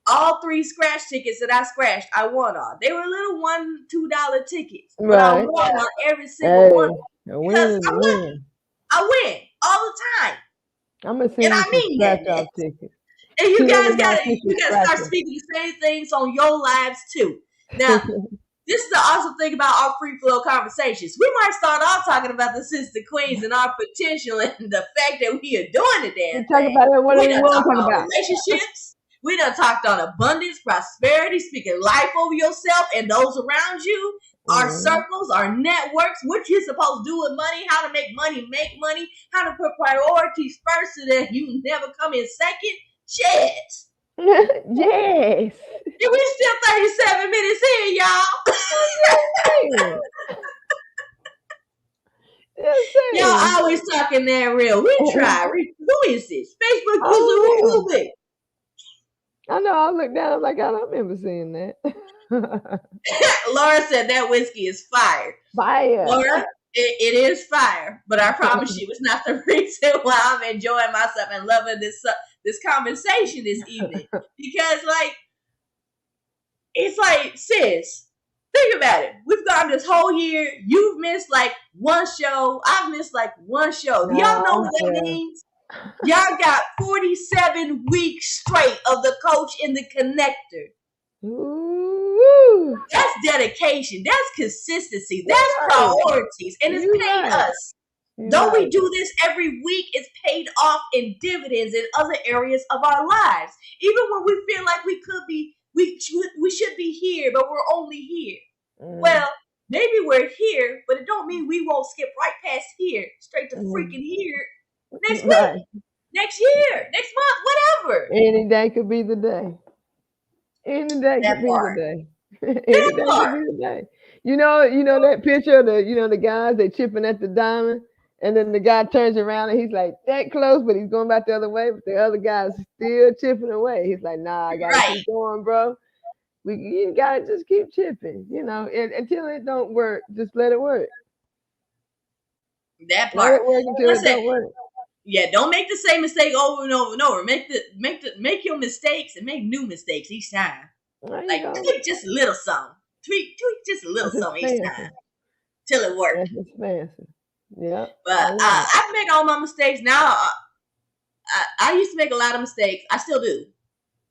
B: All 3 scratch tickets that I scratched, I won on. They were little $1-2 tickets, but I won on every single one. Because I win all the time.
C: I'm gonna send you some scratch off tickets.
B: And you guys gotta start speaking the same things on your lives too. Now, this is the awesome thing about our free flow conversations. We might start off talking about the sister queens and our potential and the fact that we are doing the damn thing. We done talked about relationships. We done talked on abundance, prosperity, speaking life over yourself and those around you. Our circles, our networks, what you're supposed to do with money, how to make money, how to put priorities first so that you never come in second. Shit.
C: Yes.
B: We still 37 minutes in, y'all. Y'all always talking that real. We try. Who is this? Facebook user who be?
C: I know. I look down. I'm like, I don't remember seeing that.
B: Laura said that whiskey is fire.
C: Fire.
B: Laura, it is fire. But I promise you, it's not the reason why I'm enjoying myself and loving this conversation this evening. Because, like, it's like, sis, think about it. We've gone this whole year. You've missed like one show. I've missed like one show. Do y'all know what that means? Y'all got 47 weeks straight of the Coach and the Connector.
C: Ooh.
B: That's dedication. That's consistency. That's priorities. And it's paid us. Though we do this every week, it's paid off in dividends in other areas of our lives. Even when we feel like we could be, we should be here, but we're only here. Well, maybe we're here, but it don't mean we won't skip right past here, straight to freaking here next week, next year, next month, whatever.
C: Any day could be the day. Any day could be the day. Any day could be the day. You know that picture of the guys they chipping at the diamond, and then the guy turns around and he's like that close, but he's going back the other way, but the other guy's still chipping away. He's like, nah, I gotta keep going, bro. You gotta just keep chipping, until it don't work. Just let it work.
B: That part.
C: Let it work until it don't work.
B: Yeah, don't make the same mistake over and over and over. Make your mistakes and make new mistakes each time. Like tweak just a little something. Tweak just a little something each time till it works.
C: That's expensive. Yeah.
B: But I've made all my mistakes now. I used to make a lot of mistakes. I still do.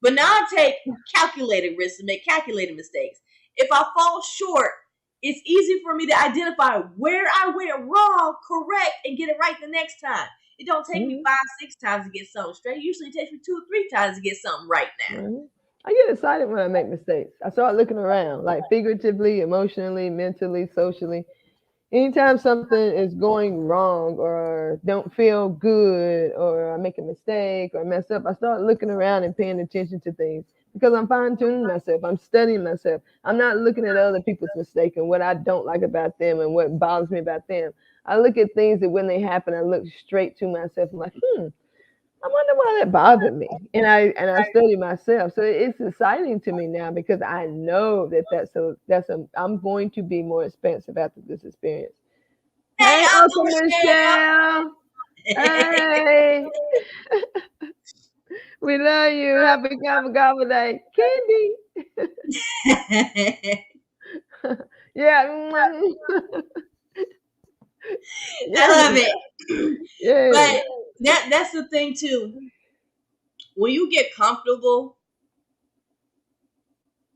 B: But now I take calculated risks and make calculated mistakes. If I fall short, it's easy for me to identify where I went wrong, correct, and get it right the next time. It don't take me 5-6 times to get something straight. It usually takes me 2 or 3 times to get something right now.
C: I get excited when I make mistakes. I start looking around, like figuratively, emotionally, mentally, socially. Anytime something is going wrong or don't feel good or I make a mistake or mess up, I start looking around and paying attention to things because I'm fine tuning myself. I'm studying myself. I'm not looking at other people's mistakes and what I don't like about them and what bothers me about them. I look at things that when they happen, I look straight to myself. I'm like, I wonder why that bothered me, and I study myself. So it's exciting to me now because I know that that's a I'm going to be more expensive after this experience.
B: Hey,
C: Hey,
B: Uncle
C: Uncle Michelle.
B: Michelle.
C: Hey, we love you. Happy Gobble Day, Candy. Yeah,
B: I
C: yeah,
B: love it.
C: yeah.
B: But that's the thing too. When you get comfortable,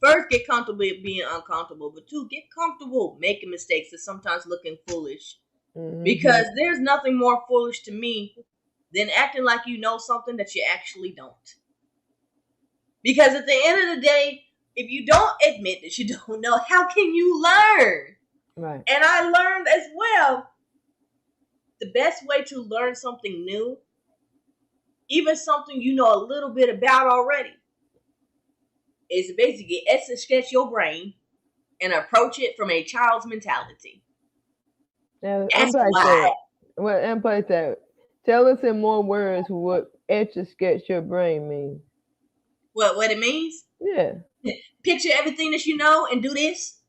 B: first get comfortable being uncomfortable, but two, get comfortable making mistakes and sometimes looking foolish.
C: Hmm.
B: Because there's nothing more foolish to me than acting like you know something that you actually don't. Because at the end of the day, if you don't admit that you don't know, how can you learn?
C: Right.
B: And I learned as well the best way to learn something new, even something you know a little bit about already, is to basically etch and sketch your brain and approach it from a child's mentality.
C: Now,
B: That's
C: unpack
B: why.
C: that. Well, unpack that. Tell us in more words what etch a sketch your brain means.
B: What it means?
C: Yeah.
B: Picture everything that you know and do this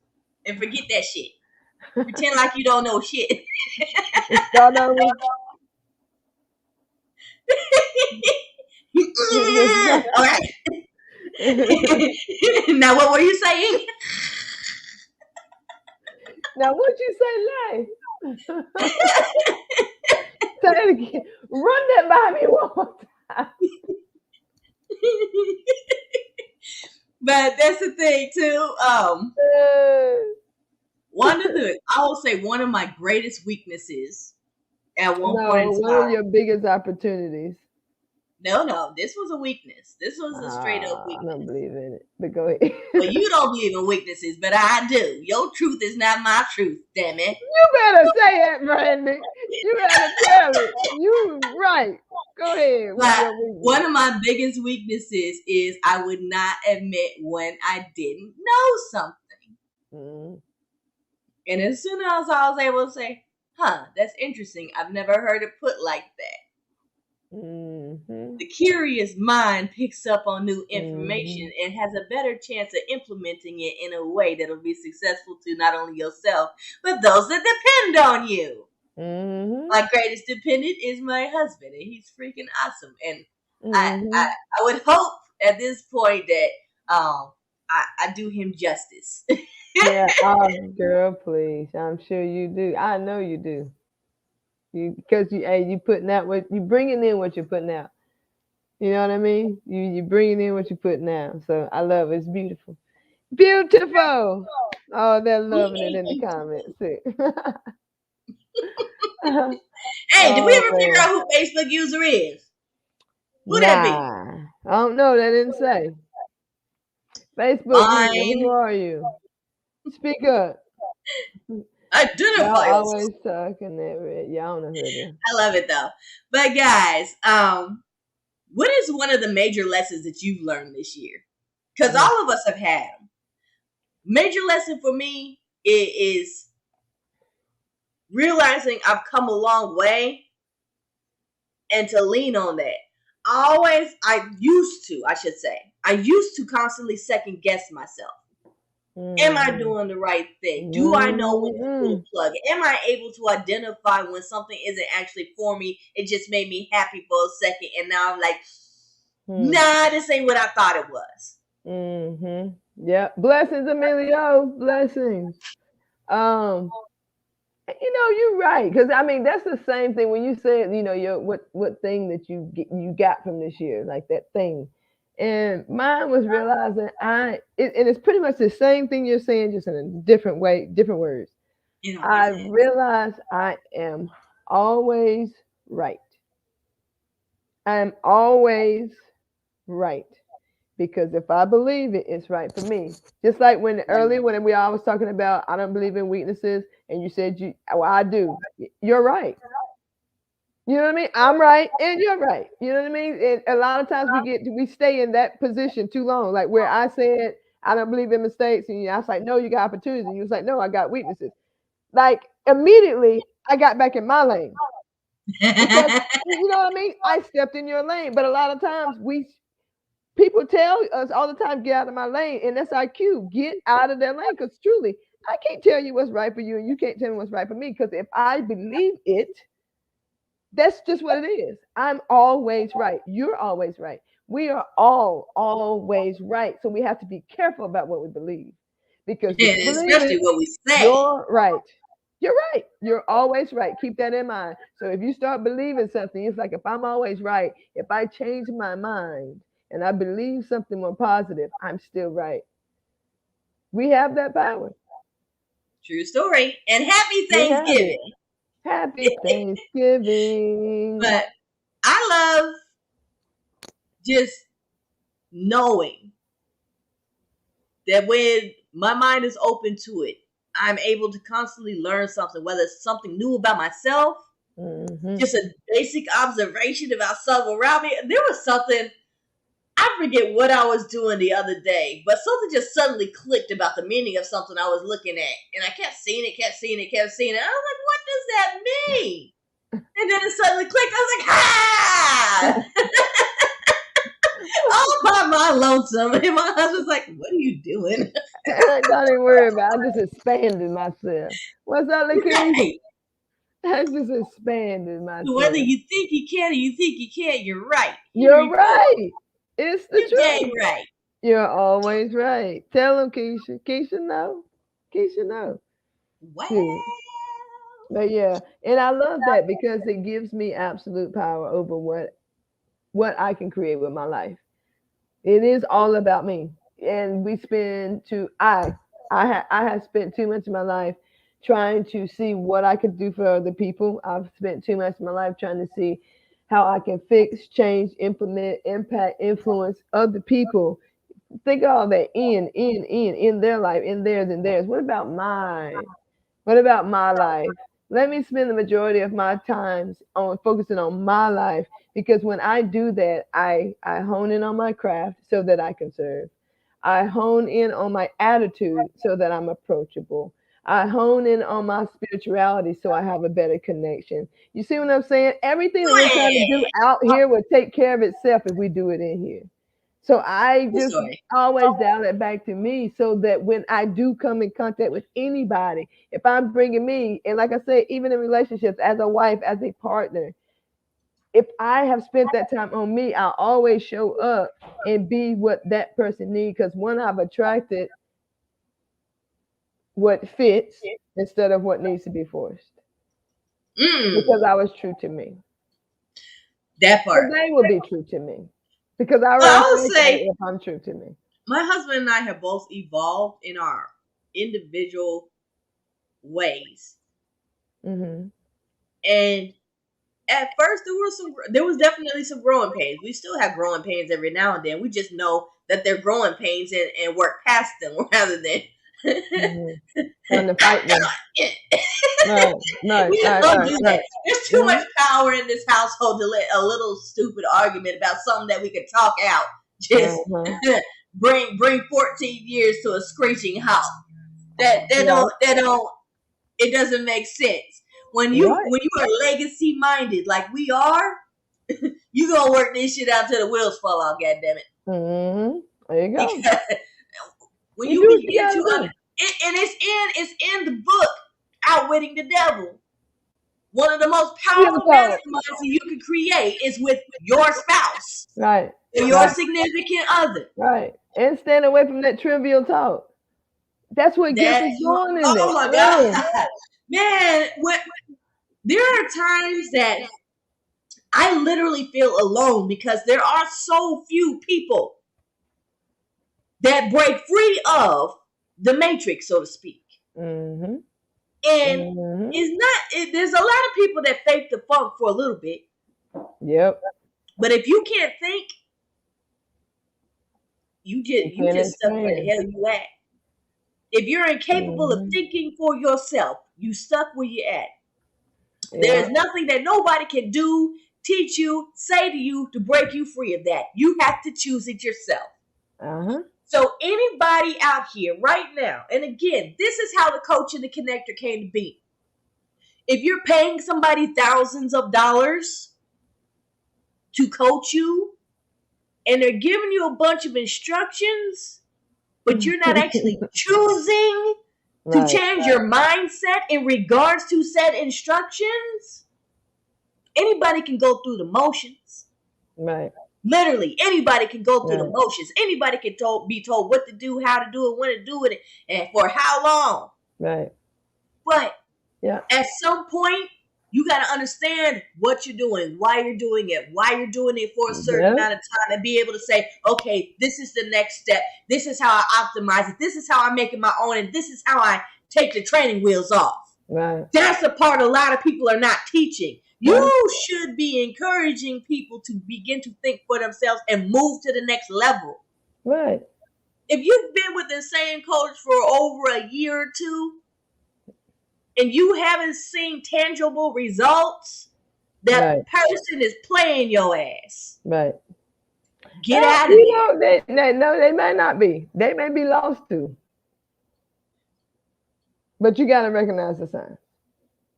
B: and forget that shit. Pretend like you don't know shit.
C: Start over.
B: All right. Now, what were you saying?
C: Now, what you say, Lay? Say it again. Run that by me one more time.
B: But that's the thing too. I will say one of my greatest weaknesses at one point
C: No,
B: in
C: one of
B: time.
C: your biggest opportunities.
B: No, this was a weakness. This was a straight up
C: I don't
B: weakness.
C: believe in it. But go ahead.
B: Well, you don't believe in weaknesses, but I do. Your truth is not my truth, damn it.
C: You better say it, Brandy. You gotta tell it. You right. Go ahead. What's
B: But
C: your weakness?
B: one of my biggest weaknesses is I would not admit when I didn't know something.
C: Mm,
B: And as soon as I was able to say, huh, that's interesting. I've never heard it put like that.
C: mm-hmm,
B: The curious mind picks up on new
C: mm-hmm,
B: information and has a better chance of implementing it in a way that'll be successful to not only yourself, but those that depend on you.
C: mm-hmm,
B: My greatest dependent is my husband, and he's freaking awesome. And I,
C: mm-hmm.
B: I would hope at this point that I do him justice.
C: Yeah, oh, girl, please. I'm sure you do. I know you do. You because you putting out what you bringing in what you're putting out. You know what I mean? You bringing in what you're putting out. So I love it. It's beautiful. Beautiful. Oh, they're loving it in the comments too.
B: Hey, did we
C: Oh
B: ever figure
C: man.
B: out who Facebook user is? Who that be?
C: Nah. I don't know. They didn't say. Facebook user, who
B: Fine.
C: are you? Speak up. Y'all
B: Identify
C: always
B: yourself.
C: talking that red. Y'all don't know who it is.
B: I love it though. But guys, what is one of the major lessons that you've learned this year? Because
C: Mm,
B: all of us have had them. Major lesson for me is realizing I've come a long way and to lean on that. I used to constantly second guess myself. Am I
C: mm,
B: doing the right thing? Do I know when to pull a
C: mm,
B: plug? Am I able to identify when something isn't actually for me? It just made me happy for a second, and now I'm like,
C: mm,
B: nah, this ain't what I thought it was.
C: mm-hmm. Yep. Blessings, Emilio. Blessings. Um, you're right. Because I mean, that's the same thing when you said, your what thing that you got from this year, like that thing. And mine was realizing and it's pretty much the same thing you're saying, just in a different way, different words.
B: You know,
C: I
B: yes, it is.
C: realize I am always right. I am always right. because if I believe it, it's right for me. Just like earlier when we always talking about I don't believe in weaknesses, and you said well, I do. You're right. You know what I mean? I'm right and you're right. You know what I mean? And a lot of times we stay in that position too long. Like where I said I don't believe in mistakes, and I was like, no, you got opportunities, and you was like, no, I got weaknesses. Like immediately, I got back in my lane because you know what I mean. I stepped in your lane, but a lot of times people tell us all the time, get out of my lane, and that's our cue. Get out of their lane, because truly, I can't tell you what's right for you, and you can't tell me what's right for me. Because if I believe it, that's just what it is. I'm always right. You're always right. We are all always right. So we have to be careful about what we believe. Because if you believe
B: especially
C: it,
B: what we say.
C: you're right. You're right. You're always right. Keep that in mind. So if you start believing something, it's like if I'm always right, if I change my mind and I believe something more positive, I'm still right. We have that power.
B: True story. And happy
C: We have it.
B: Thanksgiving.
C: Happy Thanksgiving.
B: But I love just knowing that when my mind is open to it, I'm able to constantly learn something, whether it's something new about myself, just a basic observation about something around me. There was something, I forget what I was doing the other day, but something just suddenly clicked about the meaning of something I was looking at. And I kept seeing it. I was like, what does that mean? And then it suddenly clicked. I was like, ah! All by my lonesome. And my husband's like, what are you doing?
C: Don't even worry about it. I just expanded myself. What's up, Lakeisha? I just expanded myself.
B: Whether you think you can or you think you can't, you're right.
C: You're right. It's the
B: You're
C: truth.
B: right.
C: You're always right. Tell them, Keisha. Keisha, no. Keisha, no.
B: Well.
C: But yeah, and I love that because it gives me absolute power over what I can create with my life. It is all about me, and we spend I have spent too much of my life trying to see what I could do for other people. I've spent too much of my life trying to see how I can fix, change, implement, impact, influence other people. Think of all that in their life, in theirs, and theirs. What about mine? What about my life? Let me spend the majority of my times on focusing on my life, because when I do that, I hone in on my craft so that I can serve. I hone in on my attitude so that I'm approachable. I hone in on my spirituality so I have a better connection. You see what I'm saying? Everything that we're trying to do out here will take care of itself if we do it in here. So I just always dial it back to me so that when I do come in contact with anybody, if I'm bringing me, and like I said, even in relationships, as a wife, as a partner, if I have spent that time on me, I'll always show up and be what that person needs. Because one, I've attracted what fits instead of what needs to be forced. Because I was true to me.
B: That part.
C: So they will be true to me. Because I would say if I'm true to me.
B: My husband and I have both evolved in our individual ways.
C: Mm-hmm.
B: And at first there was definitely some growing pains. We still have growing pains every now and then. We just know that they're growing pains and work past them rather than
C: trying to fight them. Right.
B: There's too much power in this household to let a little stupid argument about something that we could talk out just bring 14 years to a screeching halt. That don't it doesn't make sense. When you are legacy minded like we are, you gonna work this shit out till the wheels fall off. God damn it!
C: Mm-hmm. There you go.
B: When you begin to and it's in the book, Outwitting the Devil. One of the most powerful masterminds you can create is with your spouse,
C: right?
B: Or your significant other,
C: right? And stand away from that trivial talk. That's what gets us going in there.
B: Oh my God, man! There are times that I literally feel alone because there are so few people that break free of the matrix, so to speak.
C: Mm-hmm.
B: And there's a lot of people that fake the funk for a little bit.
C: Yep.
B: But if you can't think, you
C: can't
B: just stuck where the
C: expand.
B: hell you at. If you're incapable of
C: Mm-hmm.
B: thinking for yourself, you stuck where you're at. There
C: Yeah.
B: is nothing that nobody can do, teach you, say to you to break you free of that. You have to choose it yourself.
C: Uh-huh.
B: So anybody out here right now, and again, this is how the coach and the connector came to be. If you're paying somebody thousands of dollars to coach you and they're giving you a bunch of instructions, but you're not actually choosing to
C: Right.
B: change your mindset in regards to said instructions, anybody can go through the motions.
C: Right.
B: Literally, anybody can go through the
C: Right.
B: motions. Anybody can be told what to do, how to do it, when to do it, and for how long.
C: Right.
B: But
C: Yeah.
B: at some point, you got to understand what you're doing, why you're doing it for a certain
C: Yeah.
B: amount of time, and be able to say, okay, this is the next step. This is how I optimize it. This is how I make it my own, and this is how I take the training wheels off.
C: Right.
B: That's the part a lot of people are not teaching.
C: Right.
B: You should be encouraging people to begin to think for themselves and move to the next level.
C: Right.
B: If you've been with the same coach for over a year or two and you haven't seen tangible results, that
C: Right.
B: person is playing your ass.
C: Right.
B: Get out of there.
C: You know, they may not be. They may be lost too. But you got to recognize the signs.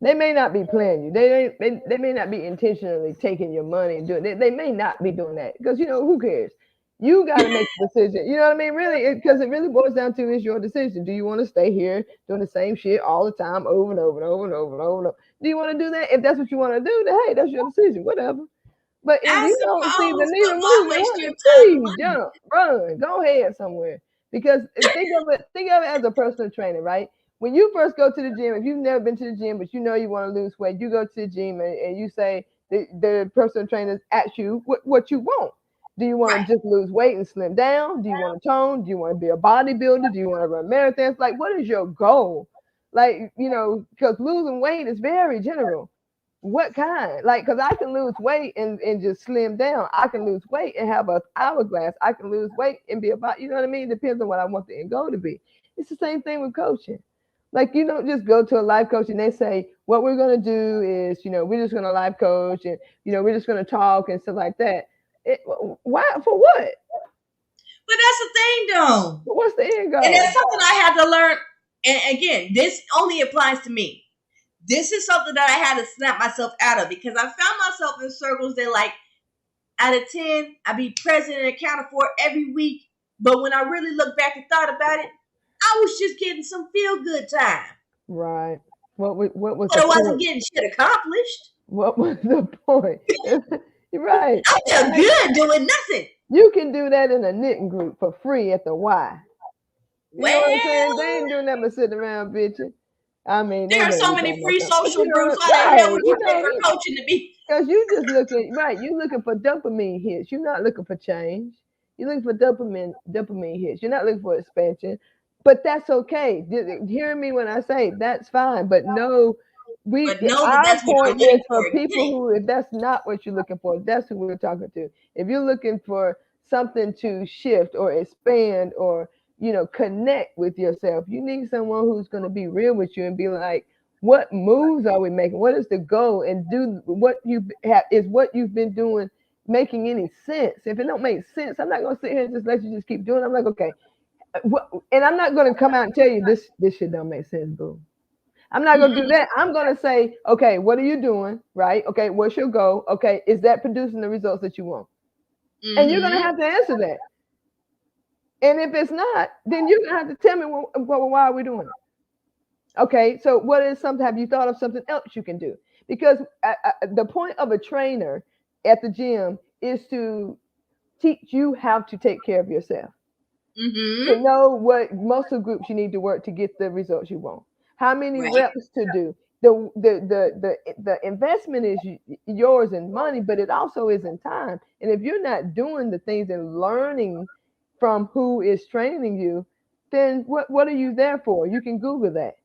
C: They may not be playing you. They may not be intentionally taking your money and doing it. They may not be doing that because, you know, who cares? You got to make the decision. You know what I mean? Really, because it really boils down to is your decision. Do you want to stay here doing the same shit all the time over and over and over and over and over and over? Do you want to do that? If that's what you want to do, then hey, that's your decision. Whatever. But if
B: I
C: you don't see the
B: suppose,
C: needle
B: but why
C: moving,
B: waste your time?
C: please jump, run, go ahead somewhere. Because think of it as a personal trainer, right? When you first go to the gym, if you've never been to the gym, but you know you want to lose weight, you go to the gym and you say the personal trainer asks you what you want. Do you want
B: Right.
C: to just lose weight and slim down? Do you want to tone? Do you want to be a bodybuilder? Do you want to run marathons? Like, what is your goal? Like, you know, because losing weight is very general. What kind? Like, because I can lose weight and just slim down. I can lose weight and have a hourglass. I can lose weight and be about, you know what I mean? Depends on what I want the end goal to be. It's the same thing with coaching. Like, you don't just go to a life coach and they say, what we're going to do is, you know, we're just going to life coach and, you know, we're just going to talk and stuff like that. Why? For what?
B: But that's the thing, though.
C: What's the end goal?
B: And that's something I had to learn. And again, this only applies to me. This is something that I had to snap myself out of because I found myself in circles that, like, out of 10, I be present and accounted for every week. But when I really look back and thought about it, I was just getting some feel good time.
C: Right. What was
B: But I
C: the
B: wasn't
C: point?
B: getting shit accomplished.
C: What was the point? You're right.
B: I felt good doing nothing.
C: You can do that in a knitting group for free at the Y. You know what I'm saying?
B: Well,
C: They ain't doing nothing but sitting around bitching. I mean,
B: there
C: they
B: are
C: may
B: so
C: be
B: many
C: talking
B: free
C: about something, but
B: social
C: you know
B: groups.
C: what?
B: How the hell
C: Right.
B: would
C: You
B: you pay
C: know,
B: for coaching to be?
C: because you just looking, right, you looking for dopamine hits. You're not looking for change. You're looking for dopamine hits. You're not looking for expansion. But that's okay. Hear me when I say that's fine. But no,
B: But know that
C: our
B: that's what you're
C: point is
B: looking
C: for
B: for.
C: people
B: Get it.
C: who, if that's not what you're looking for, that's who we're talking to. If you're looking for something to shift or expand or, you know, connect with yourself, you need someone who's going to be real with you and be like, what moves are we making? What is the goal? And do what you have is what you've been doing making any sense? If it don't make sense, I'm not going to sit here and just let you just keep doing it. I'm like, okay, and I'm not going to come out and tell you this shit don't make sense, boo. I'm not going to do that. I'm going to say, okay, what are you doing? Right? Okay, what's your goal? Okay, is that producing the results that you want? And you're going to have to answer that. And if it's not, then you're going to have to tell me why are we doing it? Okay, so what is something? Have you thought of something else you can do? Because the point of a trainer at the gym is to teach you how to take care of yourself. To know what muscle groups you need to work to get the results you want. How many
B: Right.
C: reps to do. The investment is yours in money, but it also is in time. And if you're not doing the things and learning from who is training you, then what are you there for? You can Google that.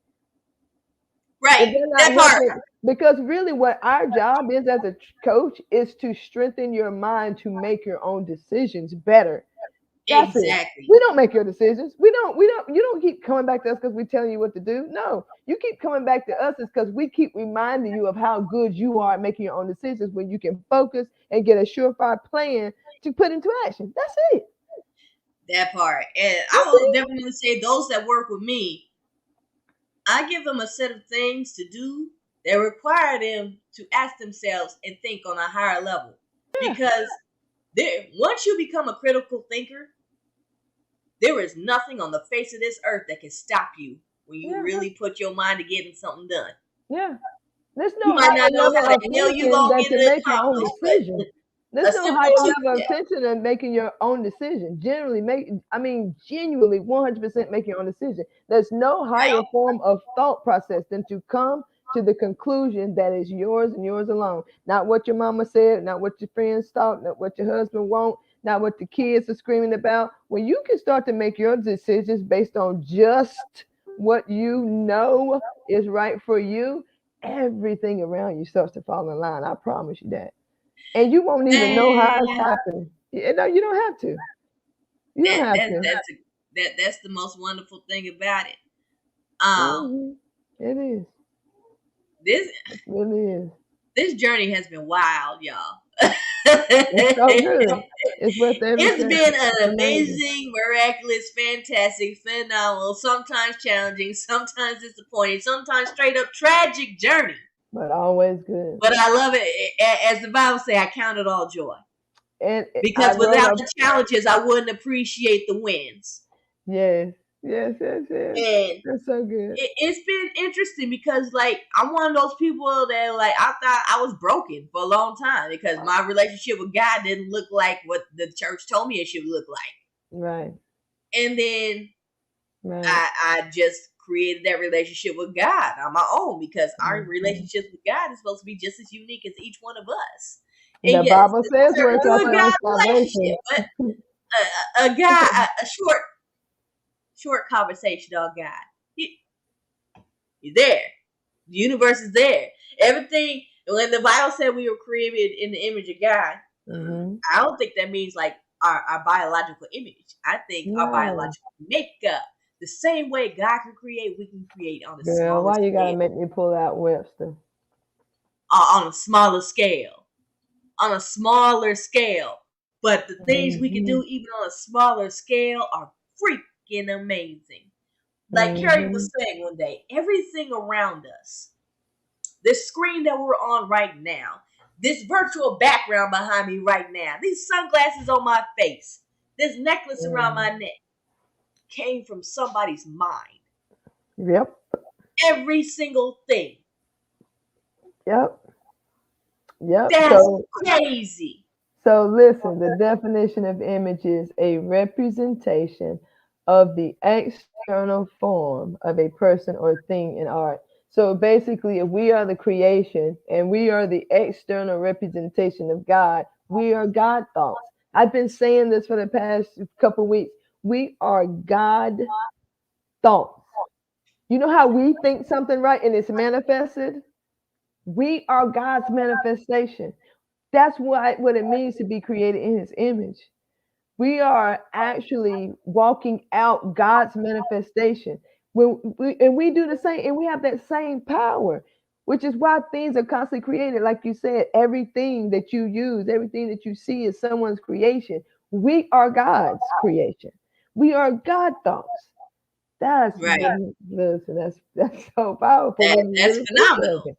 C: If
B: Right.
C: they're
B: That
C: not
B: part.
C: helping, because really what our job is as a coach is to strengthen your mind to make your own decisions better. That's it.
B: Exactly.
C: We don't make your decisions. You don't keep coming back to us because we're telling you what to do. No, you keep coming back to us is because we keep reminding you of how good you are at making your own decisions when you can focus and get a surefire plan to put into action. That's it.
B: That part. And I
C: That's
B: will
C: it.
B: definitely say those that work with me, I give them a set of things to do that require them to ask themselves and think on a higher level.
C: Yeah.
B: Because once you become a critical thinker, there is nothing on the face of this earth that can stop you when you
C: Yeah.
B: really put your mind to getting something done.
C: Yeah. There's
B: You
C: no
B: might not
C: higher
B: know
C: level
B: how the
C: of
B: hell you
C: thinking
B: gonna
C: that
B: get
C: can
B: it
C: make your own
B: accomplished,
C: decision.
B: but
C: There's
B: a
C: no
B: simple
C: higher
B: two
C: level of
B: step.
C: attention than making your own decision. Genuinely 100% making your own decision. There's no higher form of thought process than to come to the conclusion that is yours and yours alone. Not what your mama said, not what your friends thought, not what your husband want, not what the kids are screaming about. When you can start to make your decisions based on just what you know is right for you, everything around you starts to fall in line. I promise you that. And you won't even know how it's
B: Man,
C: happening. No, you don't have to. You don't
B: that
C: have
B: that
C: to.
B: that's the most wonderful thing about it. Um,
C: Hmm. It is.
B: this
C: It really is.
B: this journey has been wild, y'all.
C: It's so good. It's worth every
B: It's
C: second.
B: been
C: It's
B: an
C: amazing,
B: amazing, miraculous, fantastic, phenomenal, sometimes challenging, sometimes disappointing, sometimes straight up tragic journey.
C: but always good.
B: But I love it. As the Bible say, I count it all joy.
C: And I
B: Because
C: wrote
B: without
C: a
B: the challenges, I wouldn't appreciate the wins.
C: yes, yes, yes, yes.
B: And
C: That's so good.
B: it's been interesting because like I'm one of those people that like I thought I was broken for a long time because my relationship with God didn't look like what the church told me it should look like.
C: Right,
B: And then
C: right.
B: I just created that relationship with God on my own because our
C: Mhm.
B: relationship with God is supposed to be just as unique as each one of us. And
C: The
B: yes,
C: Bible
B: it's
C: says
B: a
C: work out
B: good
C: your own
B: God relationship,
C: salvation.
B: but a short conversation on God. He's there. The universe is there. Everything. When the Bible said we were created in the image of God,
C: Hmm.
B: I don't think that means like our biological image. I think our
C: No,
B: biological makeup. The same way God can create, we can create on a
C: girl,
B: smaller
C: why you gotta
B: scale.
C: make me pull out Webster?
B: On a smaller scale. On a smaller scale. But the things we can
C: Hmm.
B: do even on a smaller scale are freaking amazing. Like Carrie
C: Hmm.
B: was saying one day, everything around us, this screen that we're on right now, this virtual background behind me right now, these sunglasses on my face, this necklace around my neck came from somebody's mind.
C: Yep,
B: Every single thing.
C: yep, yep.
B: That's crazy.
C: So listen, the definition of image is a representation of the external form of a person or thing in art. So basically, if we are the creation and we are the external representation of God, we are God thoughts. I've been saying this for the past couple weeks. We are God thoughts. You know how we think something right and it's manifested? We are God's manifestation. That's what it means to be created in his image. We are actually walking out God's manifestation. And we do the same, and we have that same power, which is why things are constantly created. Like you said, everything that you use, everything that you see is someone's creation. We are God's creation. We are God thoughts. That's
B: Right.
C: listen, that's so powerful when you
B: That's
C: really think of
B: phenomenal.
C: it.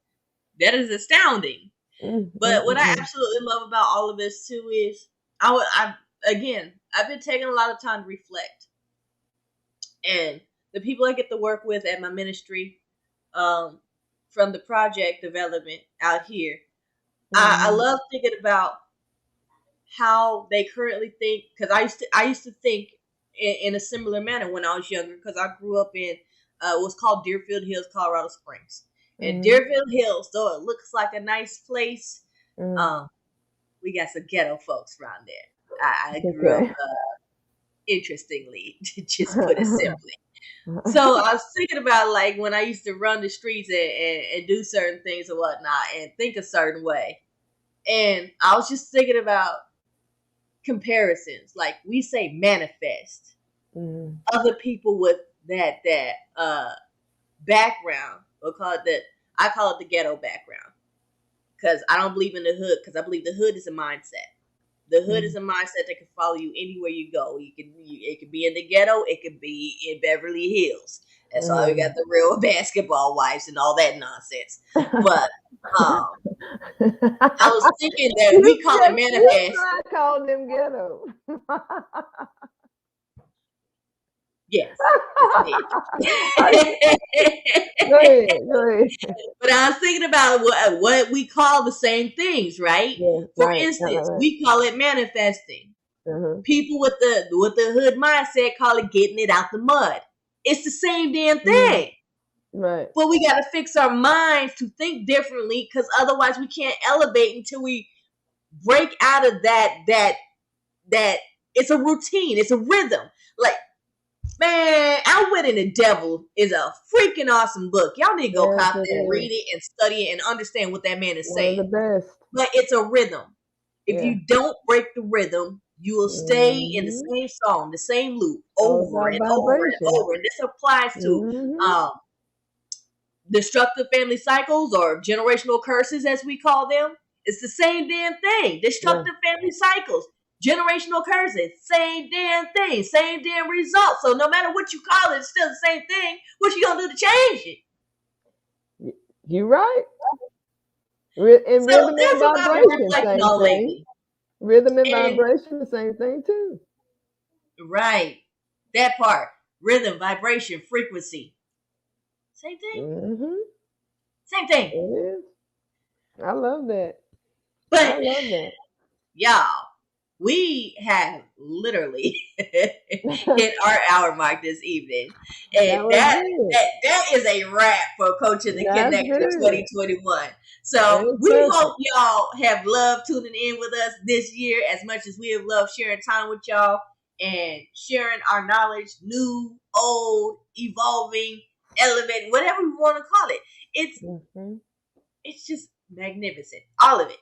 B: That is astounding.
C: Mm,
B: But
C: mm,
B: what
C: mm,
B: I
C: mm.
B: absolutely love about all of this too is again, I've been taking a lot of time to reflect. And the people I get to work with at my ministry, um, from the project development out here, I
C: Mhm,
B: love thinking about how they currently think because I used to think in a similar manner when I was younger because I grew up in what's called Deerfield Hills, Colorado Springs. And
C: mhm,
B: Deerfield Hills, though it looks like a nice place,
C: mm.
B: um, we got some ghetto folks around there. I grew up
C: Okay.
B: interestingly, to just put it simply. So I was thinking about like when I used to run the streets and do certain things and whatnot and think a certain way. And I was just thinking about comparisons. Like we say manifest.
C: Mm-hmm.
B: Other people with that background, I call it the ghetto background. Because I don't believe in the hood, because I believe the hood is a mindset. The hood is a mindset that can follow you anywhere you go. It could be in the ghetto, it could be in Beverly Hills. That's why we got the real basketball wives and all that nonsense. But I was thinking that we call it manifest.
C: I call them ghetto.
B: Yes.
C: Go ahead.
B: But I was thinking about what we call the same things, right?
C: Yeah,
B: For
C: right,
B: instance,
C: right.
B: we call it manifesting.
C: Uh-huh.
B: People with the hood mindset call it getting it out the mud. It's the same damn thing.
C: Right.
B: But we got to fix our minds to think differently, because otherwise we can't elevate until we break out of that it's a routine, it's a rhythm. Like, man, Outwitting the Devil is a freaking awesome book. Y'all need to go copy it and read it and study it and understand what that man is saying.
C: One of the best.
B: But it's a rhythm. If you don't break the rhythm, you will stay in the same song, the same loop, over and over and over. And this applies to destructive family cycles, or generational curses, as we call them. It's the same damn thing. Destructive family cycles, generational curses, same damn thing, same damn result. So no matter what you call it, it's still the same thing. What you gonna do to change it?
C: You right. And
B: So
C: rhythm
B: that's
C: and
B: what I've been
C: vibration,
B: reflecting
C: same
B: on
C: thing.
B: lately.
C: Rhythm and vibration, the same thing too.
B: Right. That part. Rhythm, vibration, frequency. Same thing.
C: Mm-hmm.
B: Same thing.
C: It is. I love that.
B: But y'all, we have literally hit our hour mark this evening. And that is a wrap for Coaching the Connector 2021. So we hope y'all have loved tuning in with us this year as much as we have loved sharing time with y'all and sharing our knowledge, new, old, evolving, elevating, whatever we want to call it. It's just magnificent. All of it.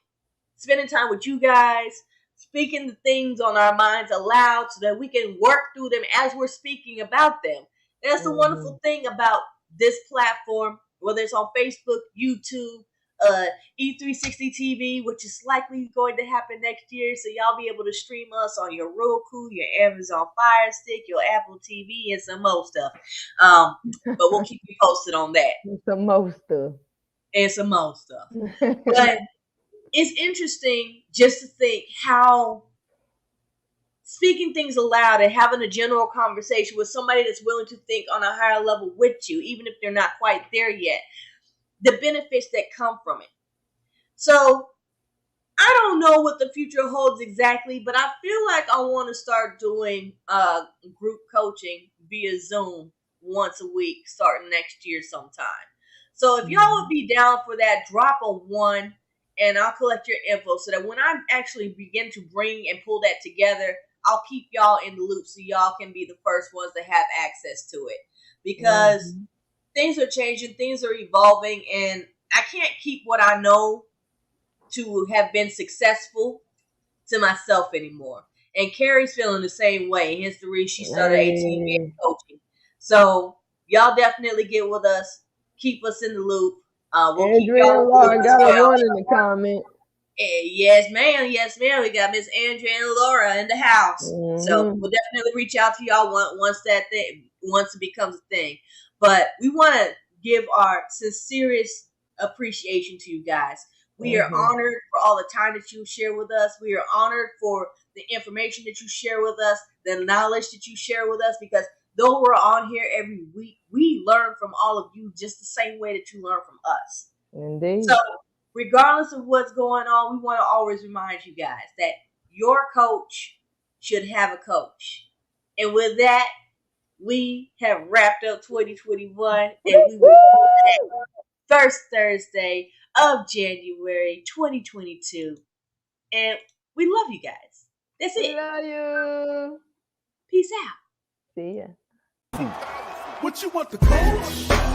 B: Spending time with you guys, speaking the things on our minds aloud so that we can work through them as we're speaking about them. That's the wonderful thing about this platform, whether it's on Facebook, YouTube, E360 TV, which is likely going to happen next year. So y'all be able to stream us on your Roku, your Amazon Fire Stick, your Apple TV, and some more stuff. But we'll keep you posted on that.
C: Some more stuff.
B: And some more stuff. But it's interesting just to think how speaking things aloud and having a general conversation with somebody that's willing to think on a higher level with you, even if they're not quite there yet, the benefits that come from it. So I don't know what the future holds exactly, but I feel like I want to start doing group coaching via Zoom once a week starting next year sometime. So if y'all would be down for that, drop a 1 and I'll collect your info so that when I actually begin to bring and pull that together, I'll keep y'all in the loop so y'all can be the first ones to have access to it. Because things are changing, things are evolving, and I can't keep what I know to have been successful to myself anymore. And Carrie's feeling the same way. Hence the reason she started 18 coaching. So y'all definitely get with us. Keep us in the loop. We'll keep y'all
C: Laura got a 1 in the comment.
B: Yes, ma'am. Yes, ma'am. We got Miss Andrea and Laura in the house. So we'll definitely reach out to y'all once it becomes a thing. But we want to give our sincerest appreciation to you guys. We are honored for all the time that you share with us. We are honored for the information that you share with us, the knowledge that you share with us, because though we're on here every week, we learn from all of you just the same way that you learn from us.
C: Indeed.
B: So regardless of what's going on, we want to always remind you guys that your coach should have a coach. And with that, we have wrapped up 2021, and we will see you first Thursday of January 2022. And we love you guys. That's it.
C: We love you.
B: Peace out.
C: See ya.
A: What you want, the coach?